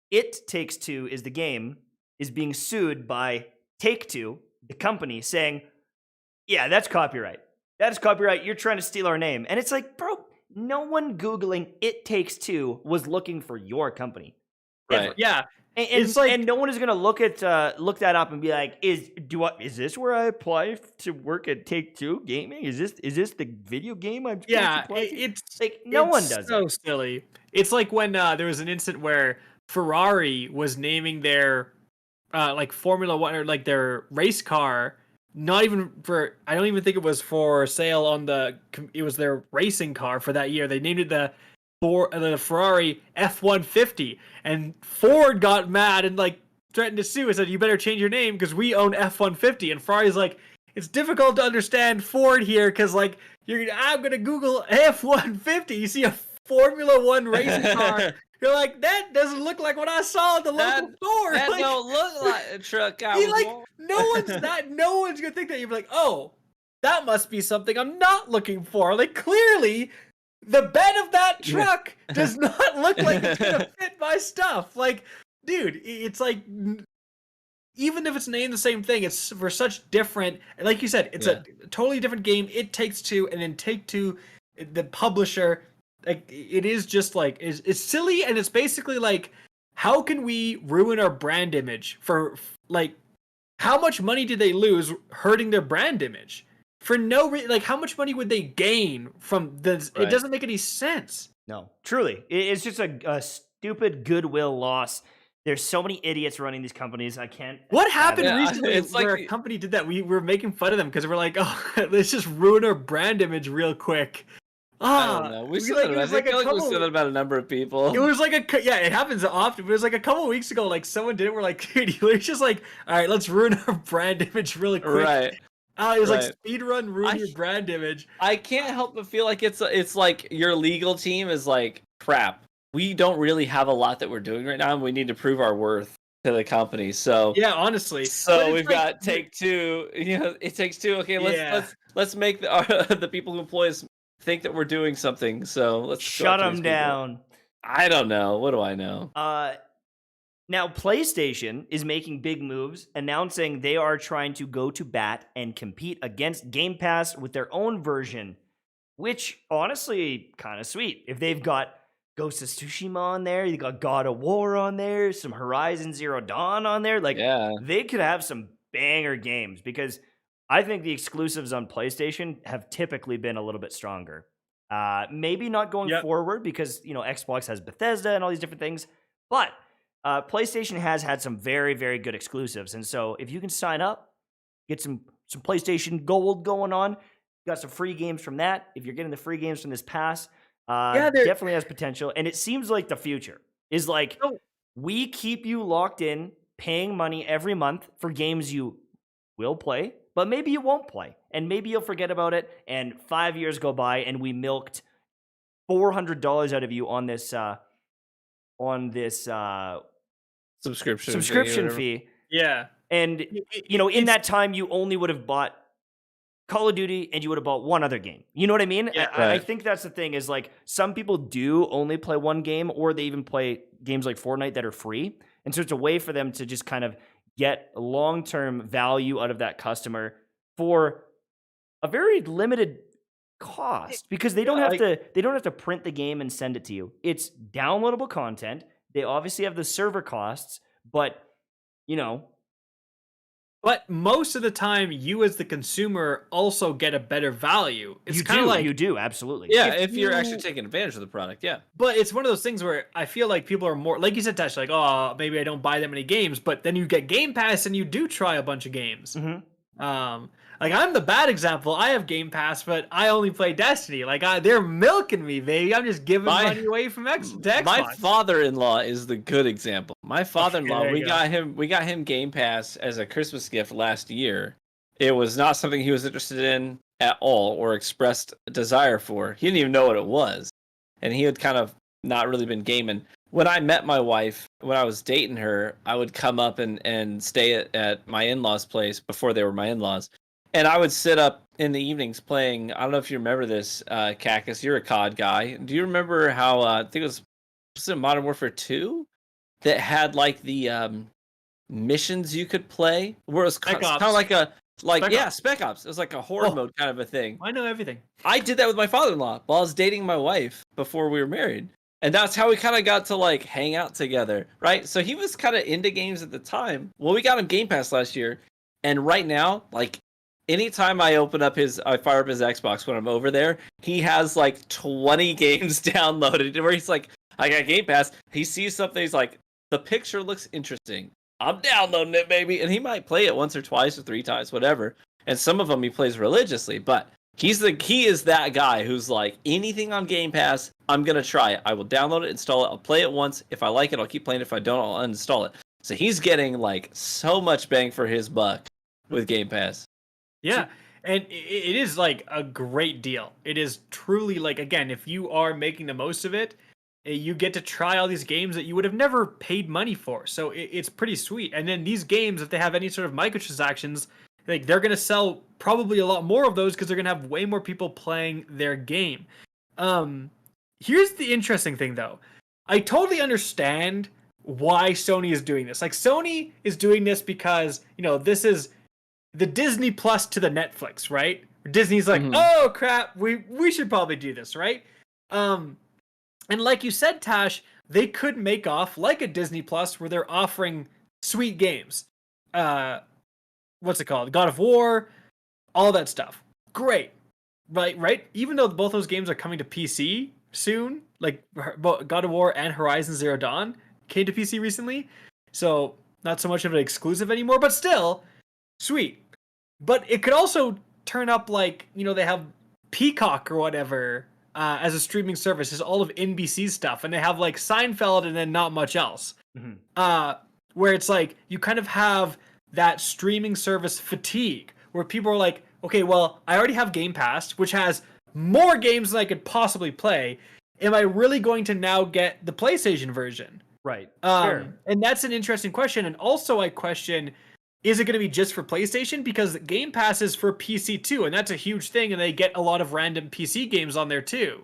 It Takes Two is the game, is being sued by Take-Two, the company, saying, yeah, that's copyright. That is copyright. You're trying to steal our name. And it's like, bro, no one Googling It Takes Two was looking for your company. Right. Ever. Yeah. And no one is gonna look that up and be like, is this where I apply to work at Take-Two Gaming? Is this the video game I'm supposed to play? It's like no one does. So silly. It's like when there was an incident where Ferrari was naming their like Formula One or like their race car, not even for, I don't even think it was for sale on it was their racing car for that year. They named it the Ferrari F-150, and Ford got mad and like threatened to sue and said, you better change your name because we own F-150. And Ferrari's like, it's difficult to understand Ford here because like I'm gonna Google F-150, you see a Formula One racing car, you're like, that doesn't look like what I saw at the local store. That like, don't look like a truck. No one's gonna think that. You're like, oh, that must be something I'm not looking for. Like, clearly the bed of that truck does not look like it's gonna fit my stuff. Like, dude, it's like, even if it's named the same thing, it's for such different. Like you said, it's a totally different game. It Takes Two, and then Take-Two, the publisher. Like, it is just like it's silly, and it's basically like, how can we ruin our brand image for like, how much money did they lose hurting their brand image? For no reason, like, how much money would they gain from this? Right. It doesn't make any sense. No, truly. It's just a stupid goodwill loss. There's so many idiots running these companies. I can't. What happened recently where a company did that? We were making fun of them because we're like, oh, let's just ruin our brand image real quick. I don't know. We said that about a number of people. It was like it happens often. But it was like a couple of weeks ago, like someone did it. We're like, dude, it was just like, all right, let's ruin our brand image really quick. Right. It was like speedrun ruin your brand image. I can't help but feel like it's like your legal team is like, crap. We don't really have a lot that we're doing right now, and we need to prove our worth to the company. So yeah, honestly. So we've got Take-Two. It Takes Two. Okay, let's make the people who employ us think that we're doing something. So let's shut them down. I don't know. What do I know? Now, PlayStation is making big moves, announcing they are trying to go to bat and compete against Game Pass with their own version, which, honestly, kind of sweet. If they've got Ghost of Tsushima on there, you got God of War on there, some Horizon Zero Dawn on there, like, they could have some banger games, because I think the exclusives on PlayStation have typically been a little bit stronger. Maybe not going forward because, Xbox has Bethesda and all these different things, but PlayStation has had some very, very good exclusives. And so if you can sign up, get some PlayStation Gold going on, you got some free games from that. If you're getting the free games from this pass, definitely has potential. And it seems like the future is like, we keep you locked in, paying money every month for games you will play, but maybe you won't play. And maybe you'll forget about it. And 5 years go by and we milked $400 out of you on this subscription fee. Yeah. And, in that time, you only would have bought Call of Duty and you would have bought one other game. You know what I mean? Yeah, I think that's the thing is like some people do only play one game or they even play games like Fortnite that are free. And so it's a way for them to just kind of get long-term value out of that customer for a very limited cost because they don't have to print the game and send it to you. It's downloadable content. They obviously have the server costs, but But most of the time, you as the consumer also get a better value. It's kind of like you do absolutely. Yeah, if you're actually taking advantage of the product, yeah. But it's one of those things where I feel like people are more, like you said, Tash, like, oh, maybe I don't buy that many games, but then you get Game Pass and you do try a bunch of games. Like I'm the bad example. I have Game Pass, but I only play Destiny. Like they're milking me, baby. I'm just giving money away from to Xbox. My father-in-law is the good example. My father-in-law, we got him Game Pass as a Christmas gift last year. It was not something he was interested in at all or expressed a desire for. He didn't even know what it was, and he had kind of not really been gaming. When I met my wife, when I was dating her, I would come up and stay at my in-laws' place before they were my in-laws. And I would sit up in the evenings playing. I don't know if you remember this, Cactus. You're a COD guy. Do you remember how I think was it Modern Warfare 2 that had like the missions you could play? Where it was kind of like Spec Ops. It was like a horde mode kind of a thing. I know everything. I did that with my father-in-law while I was dating my wife before we were married. And that's how we kind of got to like hang out together, right? So he was kind of into games at the time. Well, we got him Game Pass last year, and right now, like anytime I fire up his Xbox when I'm over there, he has like 20 games downloaded. Where he's like, I got Game Pass. He sees something, he's like, the picture looks interesting. I'm downloading it, baby, and he might play it once or twice or three times, whatever. And some of them he plays religiously, but he is that guy who's like, anything on Game Pass, I'm going to try it. I will download it, install it, I'll play it once. If I like it, I'll keep playing it. If I don't, I'll uninstall it. So he's getting like so much bang for his buck with Game Pass. Yeah, and it is like a great deal. It is truly like, again, if you are making the most of it, you get to try all these games that you would have never paid money for. So it's pretty sweet. And then these games, if they have any sort of microtransactions, like they're going to sell probably a lot more of those because they're going to have way more people playing their game. Here's the interesting thing, though. I totally understand why Sony is doing this. Like, Sony is doing this because, this is the Disney Plus to the Netflix, right? Disney's like, oh, crap, we should probably do this, right? And like you said, Tash, they could make off like a Disney Plus where they're offering sweet games. What's it called? God of War, all that stuff. Great. Right? Even though both those games are coming to PC soon, like God of War and Horizon Zero Dawn came to PC recently, so not so much of an exclusive anymore, but still, sweet. But it could also turn up like, they have Peacock or whatever as a streaming service, is all of NBC stuff, and they have like Seinfeld and then not much else. Where it's like, you kind of have that streaming service fatigue where people are like, okay, well, I already have Game Pass, which has more games than I could possibly play. Am I really going to now get the PlayStation version? Right. Sure. And that's an interesting question. And also I question, is it going to be just for PlayStation? Because Game Pass is for PC too, and that's a huge thing, and they get a lot of random PC games on there too.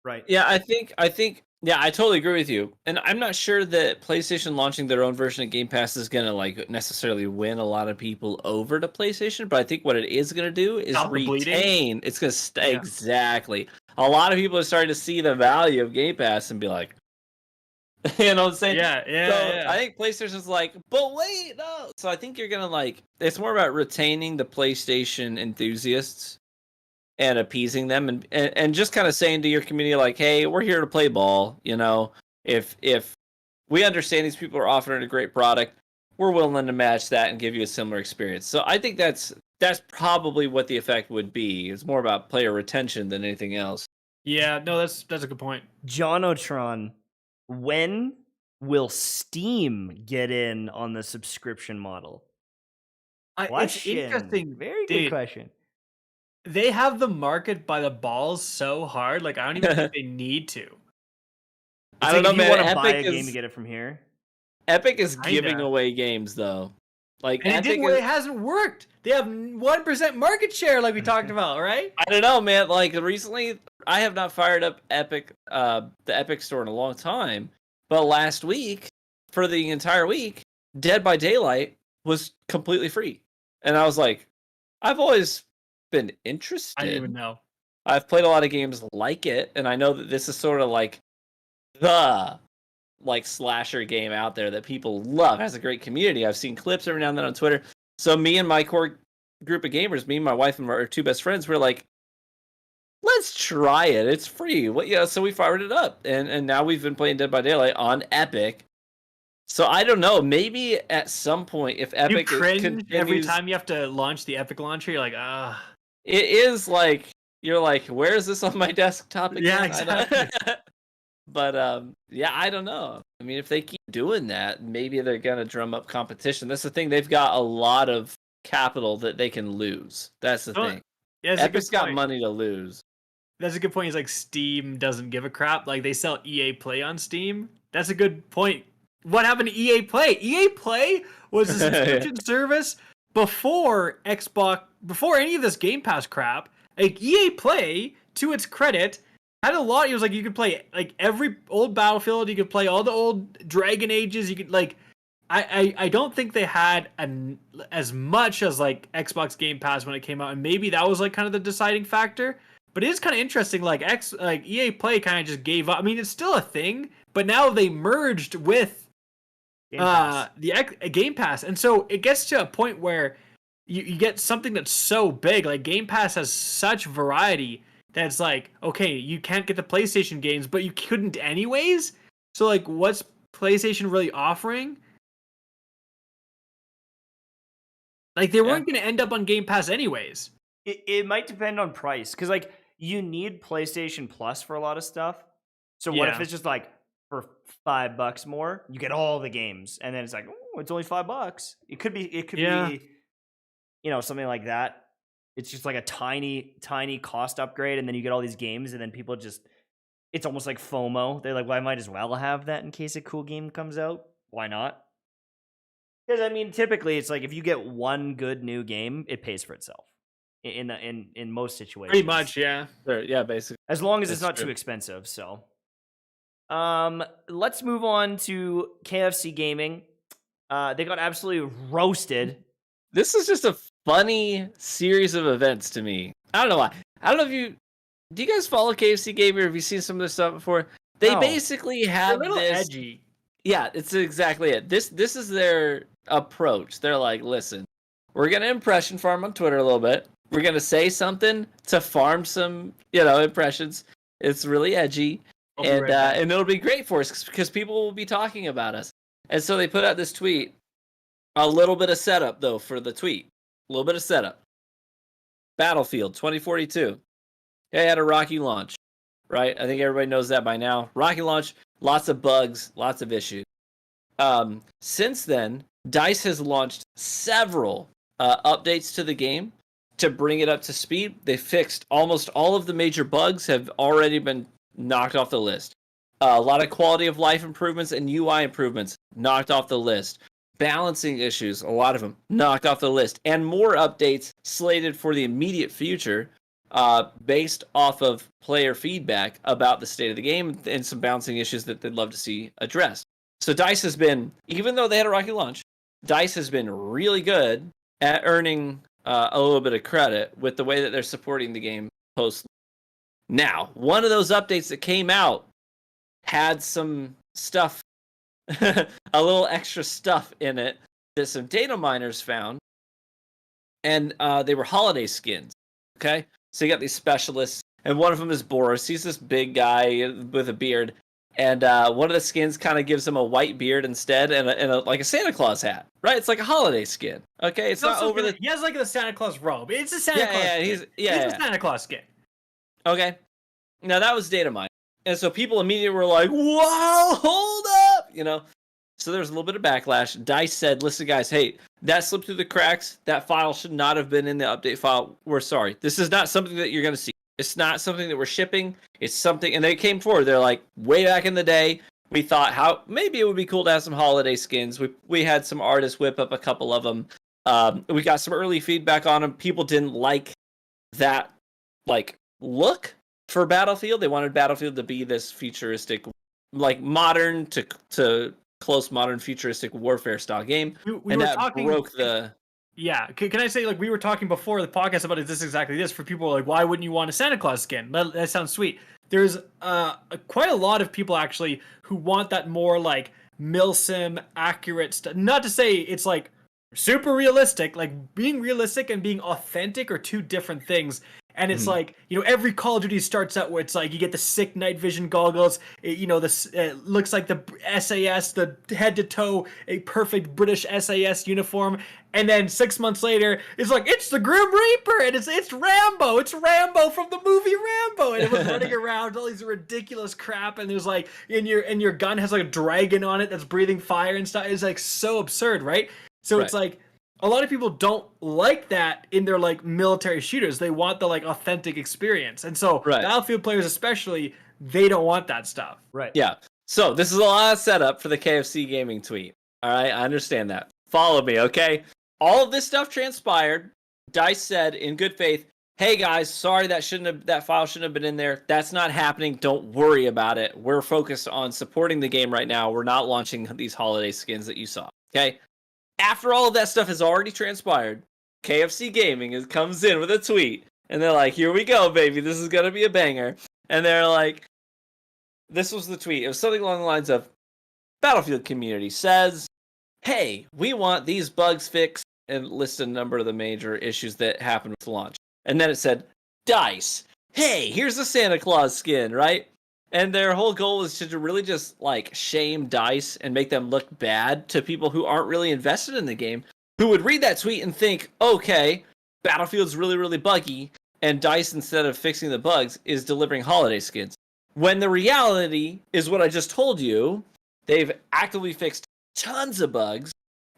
Right. Yeah, I think yeah, I totally agree with you. And I'm not sure that PlayStation launching their own version of Game Pass is going to like necessarily win a lot of people over to PlayStation, but I think what it is going to do is retain. It's going to stay exactly. A lot of people are starting to see the value of Game Pass and be like, You know what I'm saying? Yeah, yeah, So yeah. I think PlayStation's like, but wait, no. So I think you're gonna like. It's more about retaining the PlayStation enthusiasts and appeasing them, and just kind of saying to your community like, hey, we're here to play ball. You know, if we understand these people are offering a great product, we're willing to match that and give you a similar experience. So I think that's probably what the effect would be. It's more about player retention than anything else. Yeah, no, that's a good point. Jonatron, when will Steam get in on the subscription model? It's Question. interesting. Very good Dude, question. they have the market by the balls so hard. Like, I don't even think they need to. I don't know, if you man. want to buy a Epic game, is you get it from here. Epic is Kinda. giving away games though. Like And Epic it hasn't worked. They have 1% market share, like we talked about, right? I don't know, man. Like recently, I have not fired up Epic, the Epic Store in a long time. But last week, for the entire week, Dead by Daylight was completely free, and I was like, I've always been interested. I didn't even know. I've played a lot of games like it, and I know that this is sort of like the slasher game out there that people love. It has a great community. I've seen clips every now and then on Twitter. So me and my core group of gamers, me and my wife and our two best friends, we're like, let's try it. It's free. What? Yeah. So we fired it up, and now we've been playing Dead by Daylight on Epic. So I don't know. Maybe at some point, if You Epic cringe every continues, time you have to launch the Epic launcher. You're like, it is like you're like, where is this on my desktop again? Yeah, exactly. But yeah, I don't know. I mean, if they keep doing that, maybe they're gonna drum up competition. That's the thing. They've got a lot of capital that they can lose. That's the thing. Yeah, that's a good Epic's got point. money to lose. That's a good point. He's like, Steam doesn't give a crap. Like, they sell EA Play on Steam. That's a good point. What happened to EA Play? EA Play was a subscription service before Xbox, before any of this Game Pass crap. Like, EA Play, to its credit, had a lot. It was like, you could play like every old Battlefield. You could play all the old Dragon Ages. You could like, I don't think they had as much as like Xbox Game Pass when it came out, and maybe that was like kind of the deciding factor. But it is kind of interesting. Like EA Play kind of just gave up. I mean, it's still a thing, but now they merged with the Game Pass, and so it gets to a point where you get something that's so big. Like Game Pass has such variety that it's like, okay, you can't get the PlayStation games, but you couldn't anyways. So like, what's PlayStation really offering? Like, they weren't going to end up on Game Pass anyways. It might depend on price, because like you need PlayStation Plus for a lot of stuff. So what if it's just like for $5 more, you get all the games, and then it's like, oh, it's only $5. It could be, you know, something like that. It's just like a tiny cost upgrade, and then you get all these games, and then people just, it's almost like FOMO. They're like, well, I might as well have that in case a cool game comes out. Why not? Because I mean, typically it's like if you get one good new game, it pays for itself in most situations. Pretty much, yeah. Sure, yeah, basically. As long as it's That's not true. too expensive. So, let's move on to KFC Gaming. They got absolutely roasted. This is just a funny series of events to me. I don't know why. I don't know if do you guys follow KFC Gaming, or have you seen some of this stuff before? They No. basically They're a have little this edgy. Yeah, it's exactly it. This is their approach. They're like, listen, we're gonna impression farm on Twitter a little bit. We're gonna say something to farm some, impressions. It's really edgy, and it'll be great for us because people will be talking about us. And so they put out this tweet. A little bit of setup though for the tweet. A little bit of setup. Battlefield 2042. They had a rocky launch, right? I think everybody knows that by now. Rocky launch, lots of bugs, lots of issues. Since then, DICE has launched several updates to the game to bring it up to speed. They fixed almost all of the major bugs, have already been knocked off the list. A lot of quality of life improvements and UI improvements knocked off the list. Balancing issues, a lot of them knocked off the list. And more updates slated for the immediate future based off of player feedback about the state of the game and some balancing issues that they'd love to see addressed. So DICE has been, even though they had a rocky launch, DICE has been really good at earning a little bit of credit with the way that they're supporting the game post. Now, one of those updates that came out had some stuff a little extra stuff in it that some data miners found, and they were holiday skins. Okay, so you got these specialists, and one of them is Boris. He's this big guy with a beard, and one of the skins kind of gives him a white beard instead, and like a Santa Claus hat. Right, it's like a holiday skin. Okay, it's not over the. He has like the Santa Claus robe. It's a Santa Claus. He's a Santa Claus skin. Okay, now that was data mine, and so people immediately were like, "Whoa, hold up!" You know. So there was a little bit of backlash. DICE said, "Listen, guys, hey, that slipped through the cracks. That file should not have been in the update file. We're sorry. This is not something that you're going to see. It's not something that we're shipping. It's something." And they came forward. They're like, "Way back in the day, we thought how maybe it would be cool to have some holiday skins. We had some artists whip up a couple of them. We got some early feedback on them. People didn't like that like look for Battlefield. They wanted Battlefield to be this futuristic, like modern to close modern futuristic warfare style game." We were talking, broke the. Yeah, can I say, like, we were talking before the podcast about is this exactly this for people like, why wouldn't you want a Santa Claus skin? That sounds sweet. There's quite a lot of people actually who want that more like milsim accurate stuff. Not to say it's like super realistic. Like being realistic and being authentic are two different things. And it's like, you know, every Call of Duty starts out where it's like you get the sick night vision goggles. This looks like the SAS, the head to toe, a perfect British SAS uniform. And then 6 months later, it's like, it's the Grim Reaper, and it's Rambo. It's Rambo from the movie Rambo, and it was running around all these ridiculous crap. And there's like, and your gun has like a dragon on it that's breathing fire and stuff. It's like so absurd, right? So It's like, a lot of people don't like that in their like military shooters. They want the like authentic experience. And so Battlefield players especially, they don't want that stuff. Right. Yeah. So this is a lot of setup for the KFC Gaming tweet. All right, I understand that. Follow me, okay? All of this stuff transpired. DICE said in good faith, "Hey guys, sorry that file shouldn't have been in there. That's not happening. Don't worry about it. We're focused on supporting the game right now. We're not launching these holiday skins that you saw." Okay? After all of that stuff has already transpired, KFC Gaming comes in with a tweet, and they're like, "Here we go, baby. This is going to be a banger." And they're like, this was the tweet. It was something along the lines of, "Battlefield community says, hey, we want these bugs fixed," and list a number of the major issues that happened with the launch. And then it said, "DICE, hey, here's a Santa Claus skin," right? And their whole goal is to really just like shame DICE and make them look bad to people who aren't really invested in the game, who would read that tweet and think, okay, Battlefield's really, really buggy, and DICE, instead of fixing the bugs, is delivering holiday skins. When the reality is what I just told you, they've actively fixed tons of bugs,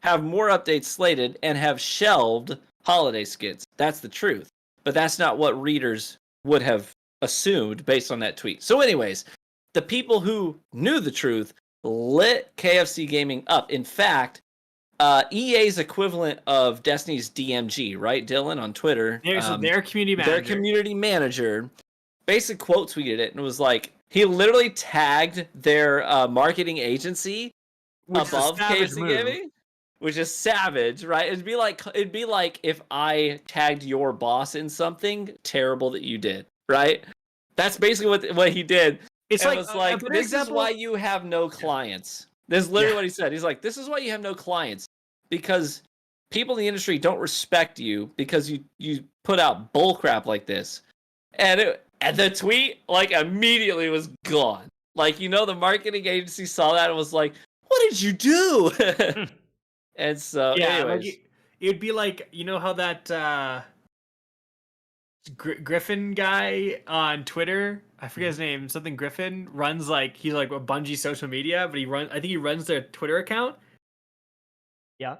have more updates slated, and have shelved holiday skins. That's the truth. But that's not what readers would have assumed based on that tweet. So anyways, the people who knew the truth lit KFC Gaming up. In fact, EA's equivalent of Destiny's DMG, right, Dylan, on Twitter. Their community manager. Their community manager basically quote tweeted it and was like, he literally tagged their marketing agency above KFC Gaming, which is savage, right? It'd be like if I tagged your boss in something terrible that you did, right? That's basically what he did. It's like this is why you have no clients. This is literally what he said. He's like, this is why you have no clients, because people in the industry don't respect you because you put out bull crap like this. And the tweet like immediately was gone. Like, you know, the marketing agency saw that and was like, what did you do? And so, anyways. Like it'd be like, you know how that Griffin guy on Twitter, I forget his name, something Griffin, runs like, he's like a Bungie social media, but I think he runs their Twitter account. Yeah.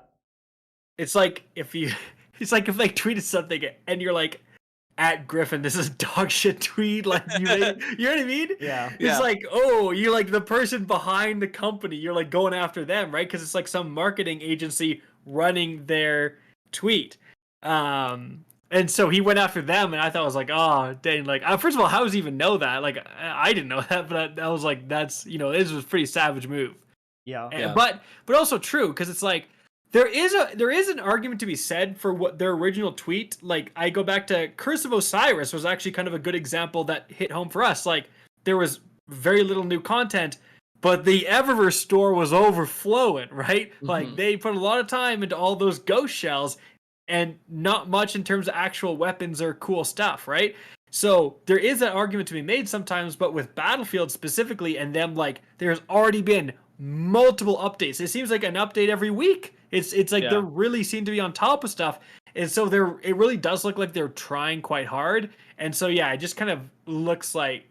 It's like if they tweeted something and you're like, at Griffin, this is dog shit tweet, like you know what I mean? Yeah. It's like, oh, you're like the person behind the company, you're like going after them, right? Because it's like some marketing agency running their tweet. And so he went after them, and I thought, I was like, oh, dang, like, first of all, how does he even know that? Like, I didn't know that, but I was like, that's, you know, this was a pretty savage move. Yeah. But also true, because it's like, there is an argument to be said for what their original tweet. Like, I go back to Curse of Osiris was actually kind of a good example that hit home for us. Like, there was very little new content, but the Eververse store was overflowing, right? Like Mhm. they put a lot of time into all those ghost shells and not much in terms of actual weapons or cool stuff, right? So there is an argument to be made sometimes, but with Battlefield specifically and them, like, there's already been multiple updates. It seems like an update every week. It's like they Yeah. really seem to be on top of stuff. And so it really does look like they're trying quite hard. And so yeah, it just kind of looks like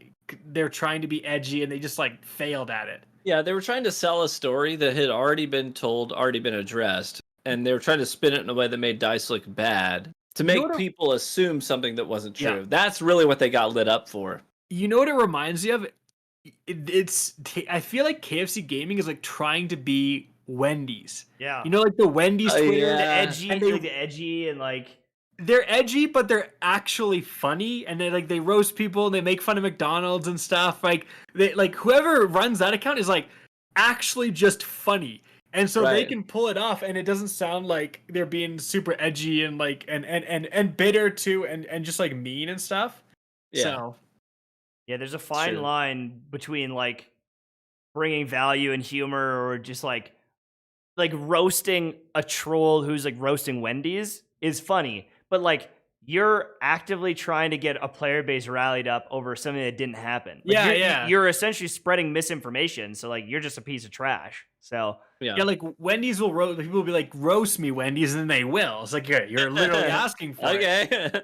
they're trying to be edgy and they just like failed at it. Yeah, they were trying to sell a story that had already been told, already been addressed, and they were trying to spin it in a way that made DICE look bad to You know make what people assume something that wasn't true. Yeah. That's really what they got lit up for. You know what it reminds me of? I feel like KFC Gaming is like trying to be Wendy's. Yeah. You know, like the Wendy's Oh, Twitter. The yeah. edgy, And they- like the edgy, and like They're edgy, but they're actually funny, and they roast people and they make fun of McDonald's and stuff. Like whoever runs that account is like actually just funny. And so they Right. can pull it off, and it doesn't sound like they're being super edgy and like and bitter too, and just like mean and stuff. Yeah. So yeah, there's a fine True. line between like bringing value and humor, or just like roasting a troll who's like roasting Wendy's is funny, but like you're actively trying to get a player base rallied up over something that didn't happen. Like, Yeah. You're essentially spreading misinformation, so like you're just a piece of trash. So yeah, like Wendy's will roast. People will be like, "Roast me, Wendy's," and then they will. It's like you're literally asking for it. Okay.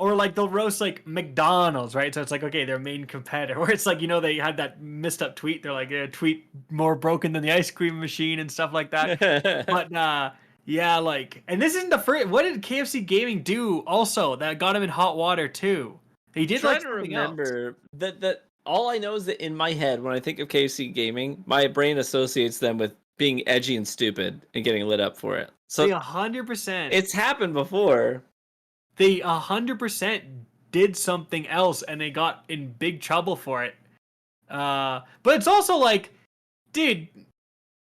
Or like they'll roast like McDonald's, right? So it's like, okay, their main competitor. Or it's like, you know, they had that messed up tweet. They're like, tweet more broken than the ice cream machine and stuff like that. But yeah, like, and this isn't the first. What did KFC Gaming do also that got him in hot water too? They did trying like to something else. remember that all I know is that in my head, when I think of KFC Gaming, my brain associates them with being edgy and stupid and getting lit up for it. They So 100%. it's happened before. They 100% did something else and they got in big trouble for it. But it's also like, dude,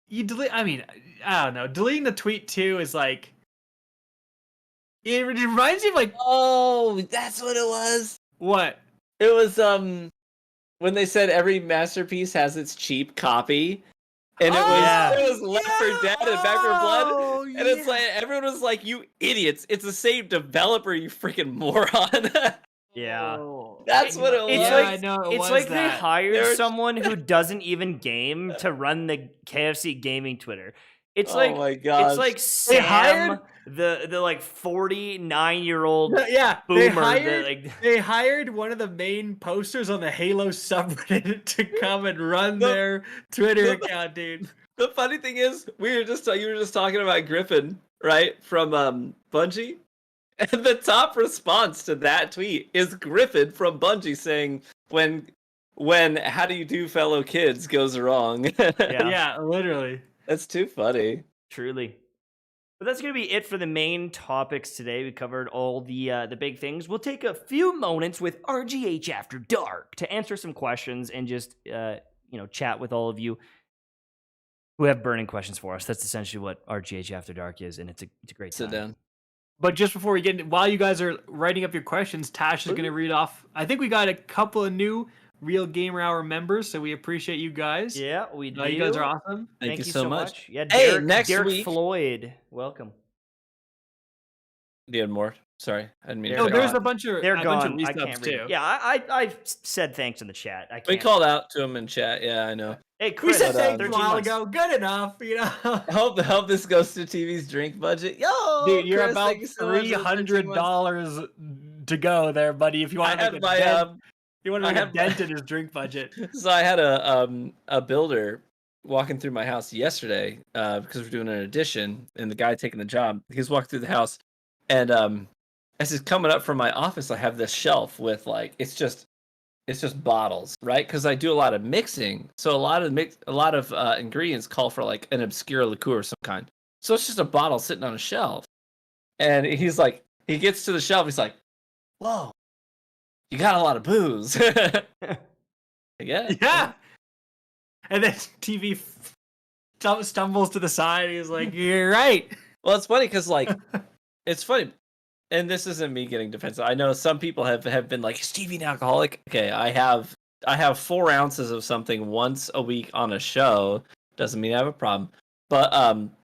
you delete. I mean, I don't know. Deleting the tweet too is like, it reminds me of like Oh, that's what it was. what? It was when they said every masterpiece has its cheap copy. And yeah. it was Left 4 Dead and Back 4 Blood. Oh, And it's like everyone was like, "You idiots! It's the same developer, you freaking moron." yeah. That's what it was. It's Yeah, like I know, it it's was like they that. hired They were- someone who doesn't even game to run the KFC Gaming Twitter. It's like my gosh. it's like Sam, hired- the like 49-year-old Yeah, boomer. they hired one of the main posters on the Halo subreddit to come and run their Twitter account, dude. The funny thing is, you were just talking about Griffin, right, from Bungie, and the top response to that tweet is Griffin from Bungie saying, "When how do you do, fellow kids goes wrong." Yeah, literally. That's too funny. Truly. But that's going to be it for the main topics today. We covered all the big things. We'll take a few moments with RGH After Dark to answer some questions and just chat with all of you who have burning questions for us. That's essentially what RGH After Dark is, and it's a great time. Sit down. But just before we get while you guys are writing up your questions, Tash is going to read off. I think we got a couple of new Real Gamer Hour members, so we appreciate you guys. Yeah, we do. You guys are awesome. Thank you so much. Yeah, Hey, Derek, next Derek week- Floyd, welcome. Do you have more? Sorry, I didn't mean to. Oh, They're cut there's off. a bunch of They're a gone. bunch I of can't resubs read too. it. Yeah, I said thanks in the chat. I can't. We called out to him in chat. Yeah, I know. Hey, We Chris, said thanks a 13 while months. ago. Good enough, you know. Hope this goes to TV's drink budget. Yo, Dude, you're Chris, about thank you so much for the 13 months. $300 to go there, buddy. If you I want to have make my a dent, you want to I make a have dent in his drink budget. So I had a builder walking through my house yesterday because we're doing an addition, and the guy taking the job, he's walking through the house, and as he's coming up from my office, I have this shelf with like it's just bottles, right? Because I do a lot of mixing, so a lot of ingredients call for like an obscure liqueur of some kind. So it's just a bottle sitting on a shelf, and he's like, he gets to the shelf, he's like, "Whoa, you got a lot of booze." Yeah. Yeah. And then TV stumbles to the side. He's like, "You're right." Well, it's funny because like it's funny, and this isn't me getting defensive. I know some people have been like, "Is Stevie an alcoholic?" Okay, I have I have 4 ounces of something once a week on a show, doesn't mean I have a problem. But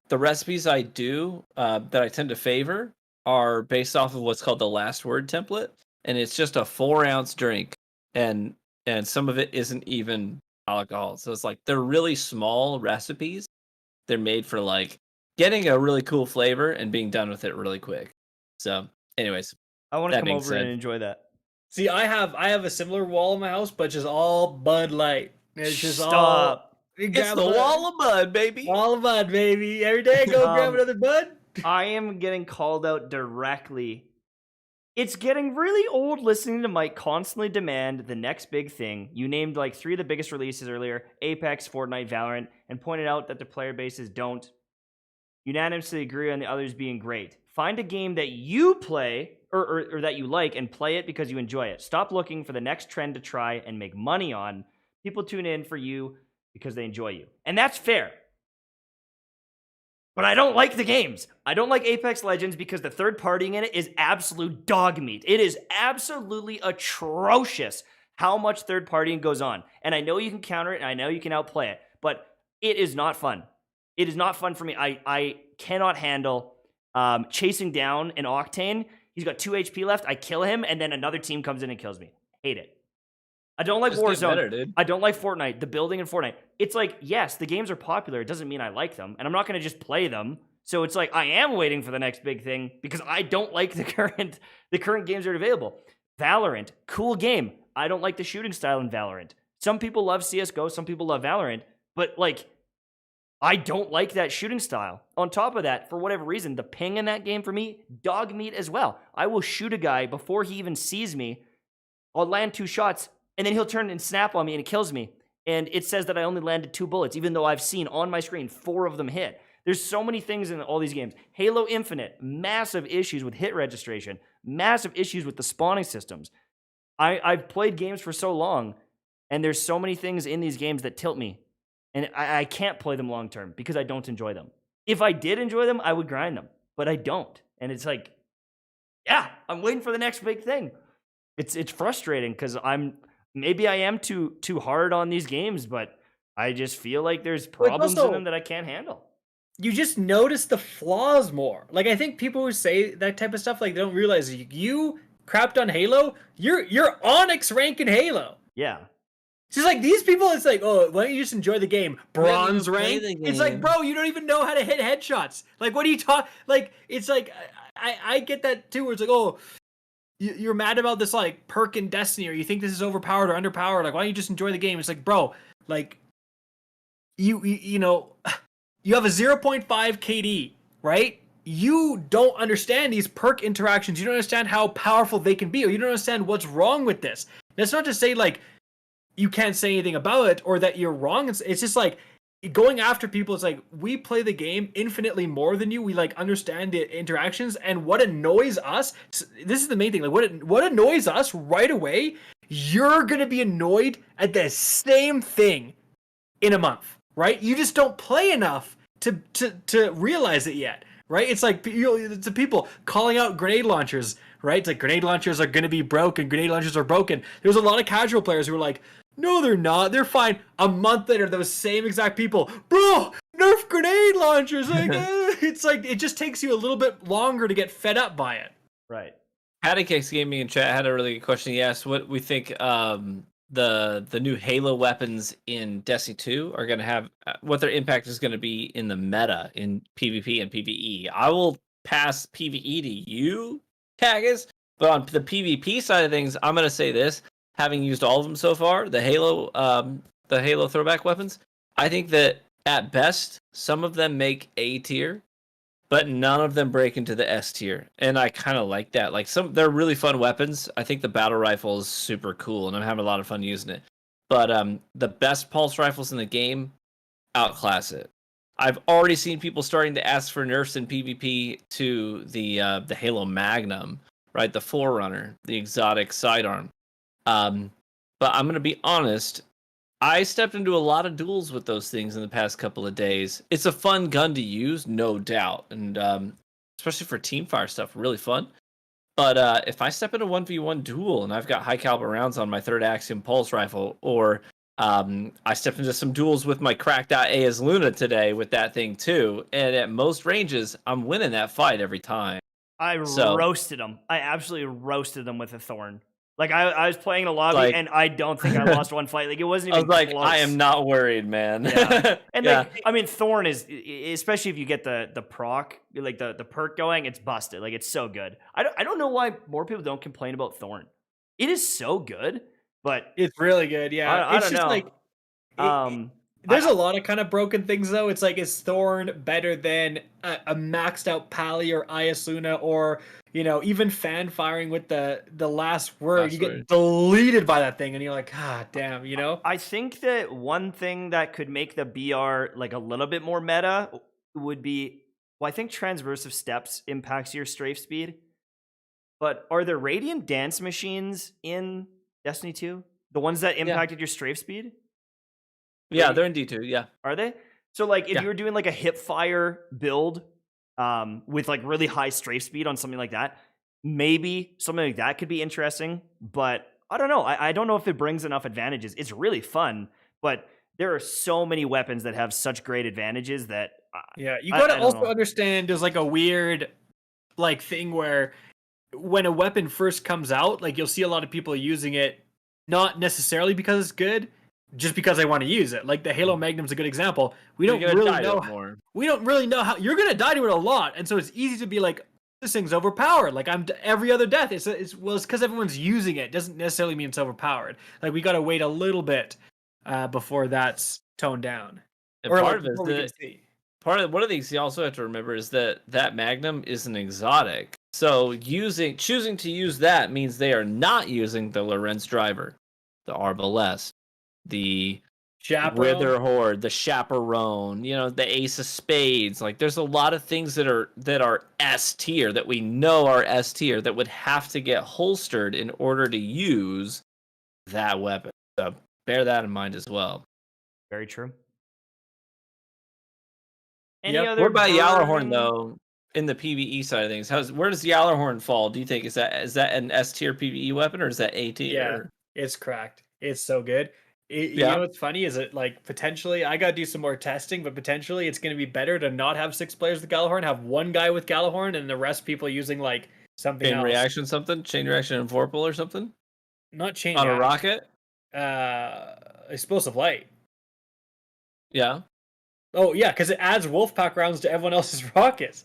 the recipes I do that I tend to favor are based off of what's called the last word template, and it's just a 4-ounce drink, and some of it isn't even alcohol. So it's like they're really small recipes. They're made for like getting a really cool flavor and being done with it really quick. So, anyways, I want to that come being over said- and enjoy that. See, I have a similar wall in my house, but just all Bud Light. It's just all. Stop. it's the wall of mud, baby. Wall of Bud, baby. Every day I go grab another Bud. I am getting called out directly. It's getting really old listening to Mike constantly demand the next big thing. You named like 3 of the biggest releases earlier, Apex, Fortnite, Valorant, and pointed out that the player bases don't unanimously agree on the others being great. Find a game that you play or that you like and play it because you enjoy it. Stop looking for the next trend to try and make money on. People tune in for you because they enjoy you. And that's fair. But I don't like the games. I don't like Apex Legends because the third partying in it is absolute dog meat. It is absolutely atrocious how much third partying goes on. And I know you can counter it and I know you can outplay it, but it is not fun. It is not fun for me. I cannot handle chasing down an Octane. He's got 2 HP left. I kill him, and then another team comes in and kills me. Hate it. I don't like Just get Warzone. better, dude. I don't like Fortnite. The building in Fortnite. It's like, yes, the games are popular. It doesn't mean I like them, and I'm not going to just play them. So it's like I am waiting for the next big thing because I don't like the current games that are available. Valorant, cool game. I don't like the shooting style in Valorant. Some people love CS:GO. Some people love Valorant, but like, I don't like that shooting style. On top of that, for whatever reason, the ping in that game for me, dog meat as well. I will shoot a guy before he even sees me. I'll land 2 shots, and then he'll turn and snap on me, and it kills me. And it says that I only landed 2 bullets, even though I've seen on my screen 4 of them hit. There's so many things in all these games. Halo Infinite, massive issues with hit registration, massive issues with the spawning systems. I've played games for so long, and there's so many things in these games that tilt me. And I can't play them long term because I don't enjoy them. If I did enjoy them, I would grind them, but I don't. And it's like, yeah, I'm waiting for the next big thing. It's frustrating because maybe I am too hard on these games, but I just feel like there's problems in them that I can't handle. You just notice the flaws more. Like, I think people who say that type of stuff, like, they don't realize you crapped on Halo. You're Onyx rank in Halo. Yeah. It's just like these people, it's like, oh, why don't you just enjoy the game? Bronze rank? It's like, bro, you don't even know how to hit headshots. Like, what are you talking? Like, it's like, I get that too, where it's like, oh, you're mad about this, like, perk in Destiny, or you think this is overpowered or underpowered. Like, why don't you just enjoy the game? It's like, bro, like, you know, you have a 0.5 KD, right? You don't understand these perk interactions. You don't understand how powerful they can be, or you don't understand what's wrong with this. That's not to say, like, you can't say anything about it or that you're wrong. It's just like going after people. It's like, we play the game infinitely more than you. We like understand the interactions, and what annoys us. This is the main thing. Like what annoys us right away. You're going to be annoyed at the same thing in a month, right? You just don't play enough to realize it yet, right? It's like it's the people calling out grenade launchers, right? It's like grenade launchers are going to be broken. Grenade launchers are broken. There's a lot of casual players who are like, no, they're not. They're fine. A month later, those same exact people, bro, nerf grenade launchers. Like, it's like, it just takes you a little bit longer to get fed up by it. Right. KFC Gaming in chat had a really good question. He asked what we think the new Halo weapons in Destiny 2 are going to have, what their impact is going to be in the meta in PvP and PvE. I will pass PvE to you, Kagas, but on the PvP side of things, I'm going to say this. Having used all of them so far, the Halo throwback weapons, I think that at best, some of them make A tier, but none of them break into the S tier. And I kind of like that. Like they're really fun weapons. I think the battle rifle is super cool, and I'm having a lot of fun using it. But the best pulse rifles in the game outclass it. I've already seen people starting to ask for nerfs in PvP to the Halo Magnum, right? The Forerunner, the exotic sidearm. But I'm going to be honest, I stepped into a lot of duels with those things in the past couple of days. It's a fun gun to use, no doubt. And especially for teamfire stuff, really fun. But if I step into 1v1 duel and I've got high caliber rounds on my third Axiom pulse rifle, or I stepped into some duels with my cracked out AS Luna today with that thing too, and at most ranges, I'm winning that fight every time. I So- roasted him. I absolutely roasted them with a Thorn. Like I was playing in a lobby, Like- and I don't think I lost one fight. Like it wasn't I even was like, close. I am not worried, man. Yeah. And Yeah. like, I mean, Thorn is, especially if you get the proc, like the perk going, it's busted. Like it's so good. I don't know why more people don't complain about Thorn. It is so good, but It's really good. Yeah, I it's don't know. like there's a lot of kind of broken things though. It's like, is Thorn better than a maxed out Pally or IS Luna, or even fan firing with the last word? Last You get word. deleted by that thing, and you're like, ah, damn. I think that one thing that could make the BR like a little bit more meta would be, well, I think transversive steps impacts your strafe speed. But are there Radiant Dance machines in Destiny 2? The ones that impacted your strafe speed? Yeah, they're in D2, yeah. Are they? So like if Yeah. you were doing like a hip fire build with like really high strafe speed on something like that, maybe something like that could be interesting. But I don't know. I don't know if it brings enough advantages. It's really fun, but there are so many weapons that have such great advantages that Yeah, you I gotta don't also know. understand there's like a weird like thing where when a weapon first comes out, like you'll see a lot of people using it not necessarily because it's good, just because they want to use it. Like the Halo Magnum's a good example. We don't You're gonna really die to know it more. we don't really know how you're gonna die to it a lot, and so it's easy to be like, this thing's overpowered. Like every other death. It's because everyone's using it. Doesn't necessarily mean it's overpowered. Like we gotta wait a little bit before that's toned down. And Or part like, of before we it can is see. one of the things you also have to remember is that Magnum is an exotic. So choosing to use that means they are not using the Lorenz driver, the Arbalest, the Chaperone. Wither Horde, the Chaperone, the Ace of Spades. Like there's a lot of things that are S tier that we know are S tier that would have to get holstered in order to use that weapon. So bear that in mind as well. very true. Yep. What about Yallarhorn burning- though? In the PvE side of things, where does Yallarhorn fall? Do you think is that an S tier PvE weapon or is that A tier? Yeah, it's cracked. It's so good. You Yeah. know what's funny is it like potentially I gotta do some more testing, but potentially it's gonna be better to not have 6 players with Gallahorn, have one guy with Gallahorn, and the rest people using like something Chain else. reaction, something? Chain reaction and Vorpal or something? Not chain On a reaction. rocket? Explosive light. Yeah. Oh yeah, because it adds Wolfpack rounds to everyone else's rockets.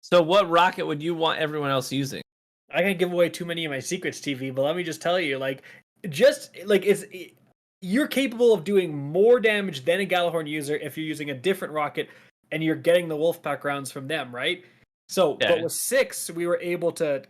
So what rocket would you want everyone else using? I can't give away too many of my secrets, TV, but let me just tell you, you're capable of doing more damage than a Gallahorn user if you're using a different rocket and you're getting the Wolfpack rounds from them, right? So, Yeah. but with 6, we were able to,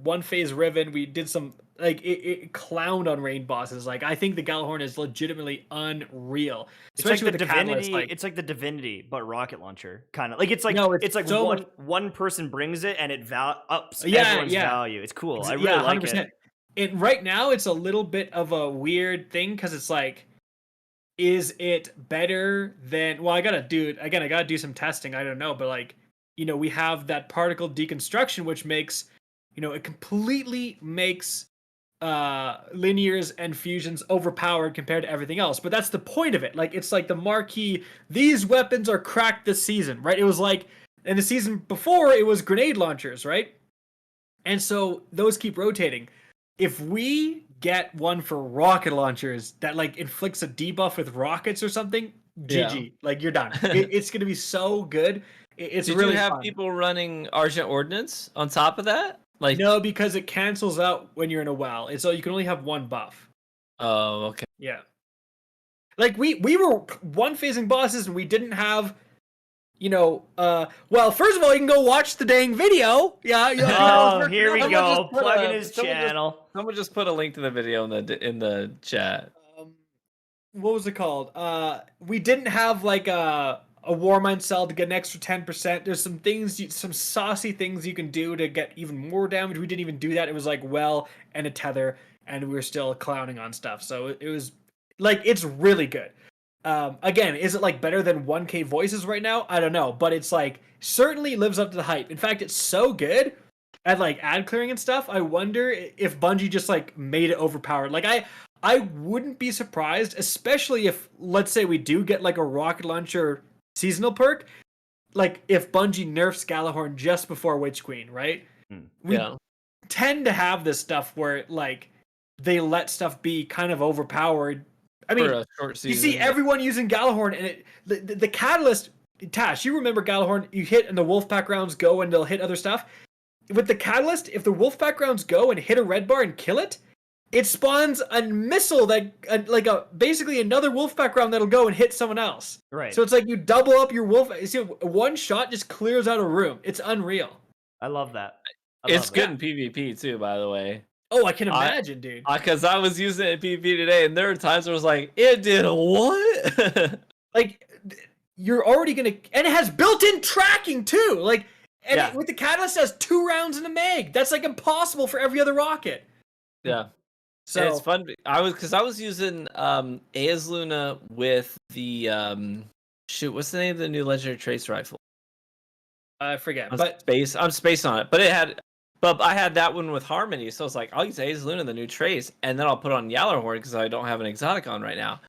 one phase Riven. We did some it clowned on rain bosses. Like I think the Gallahorn is legitimately unreal. It's like Especially the with Catalyst, divinity. like- It's like the divinity, but rocket launcher kind of. Like it's like No, it's like so one person brings it and it ups Yeah, everyone's yeah. value. It's cool. I really like it. And right now, it's a little bit of a weird thing because it's like, is it better than? Well, I gotta do some testing. I don't know, but like, we have that particle deconstruction, which makes, it completely makes linears and fusions overpowered compared to everything else. But that's the point of it. Like, it's like the marquee. These weapons are cracked this season, right? It was like in the season before, it was grenade launchers, right? And so those keep rotating. If we get one for rocket launchers that like inflicts a debuff with rockets or something, GG. Like you're done. It's gonna be so good. It's Did really you have fun. people running Argent Ordnance on top of that? Like No, because it cancels out when you're in a well, and so you can only have one buff. Oh, okay. Yeah. Like we were one phasing bosses and we didn't have. Well, first of all, you can go watch the dang video. Yeah. Oh, here we Someone go. just put Plugging a- his someone just- channel. Someone just put a link to the video in the chat. What was it called? We didn't have like a Warmind cell to get an extra 10%. There's some things, some saucy things you can do to get even more damage. We didn't even do that. It was like well and a tether, and we were still clowning on stuff. So it was like, it's really good. Again, is it like better than 1K voices right now? I don't know, but it's like certainly lives up to the hype. In fact, it's so good at like ad clearing and stuff, I wonder if Bungie just like made it overpowered. Like I wouldn't be surprised, especially if, let's say, we do get like a rocket launcher seasonal perk, like if Bungie nerfs Galahorn just before Witch Queen, right? We tend to have this stuff where like they let stuff be kind of overpowered. I mean, For a short you season, see everyone using Galahorn, and the catalyst. Tash, you remember Galahorn? You hit and the Wolfpack rounds go, and they'll hit other stuff. With the catalyst, if the Wolfpack rounds go and hit a red bar and kill it, it spawns a missile that like basically another Wolfpack round that'll go and hit someone else. Right. So it's like you double up your wolf. You see, one shot just clears out a room. It's unreal. I love that. It's good in PvP too, by the way. Oh, I can imagine, dude. Because I was using it in PvP today, and there were times where I was like, "It did what?" Like, you're already gonna, and it has built-in tracking too. Like, and with the catalyst, it has 2 rounds in the mag. That's like impossible for every other rocket. Yeah. So and it's fun. I was using Aez Luna with the what's the name of the new legendary trace rifle? I forget, I'm space on it. But I had that one with Harmony, so I was like, I'll use Aez Luna, the new trace, and then I'll put on Yallarhorn because I don't have an exotic on right now.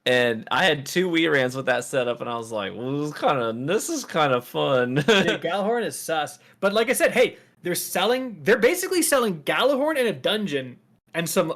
And I had 2 Weerans with that setup, and I was like, well, this is kind of fun. Dude, Galahorn is sus. But like I said, hey, they're basically selling Galahorn in a dungeon and some,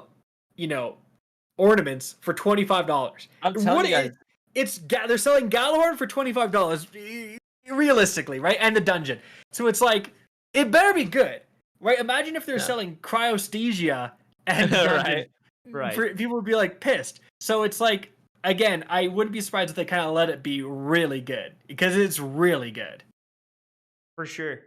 ornaments for $25. I'm telling you guys. They're selling Galahorn for $25 realistically, right? And the dungeon. So it's like, it better be good, right? Imagine if they're selling Cryosthesia and the dungeon. Right. People would be like pissed. So it's like, again, I wouldn't be surprised if they kind of let it be really good, because it's really good. For sure.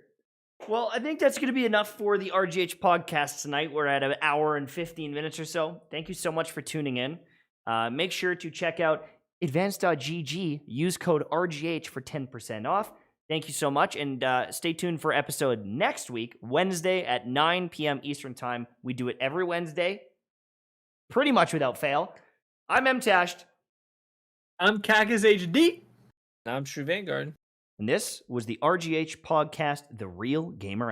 Well, I think that's going to be enough for the RGH podcast tonight. We're at an hour and 15 minutes or so. Thank you so much for tuning in. Make sure to check out advanced.gg. Use code RGH for 10% off. Thank you so much, and stay tuned for episode next week, Wednesday at 9 p.m. Eastern Time. We do it every Wednesday, pretty much without fail. I'm MTashed. I'm Cactus HD. I'm True Vanguard. And this was the RGH podcast, The Real Gamer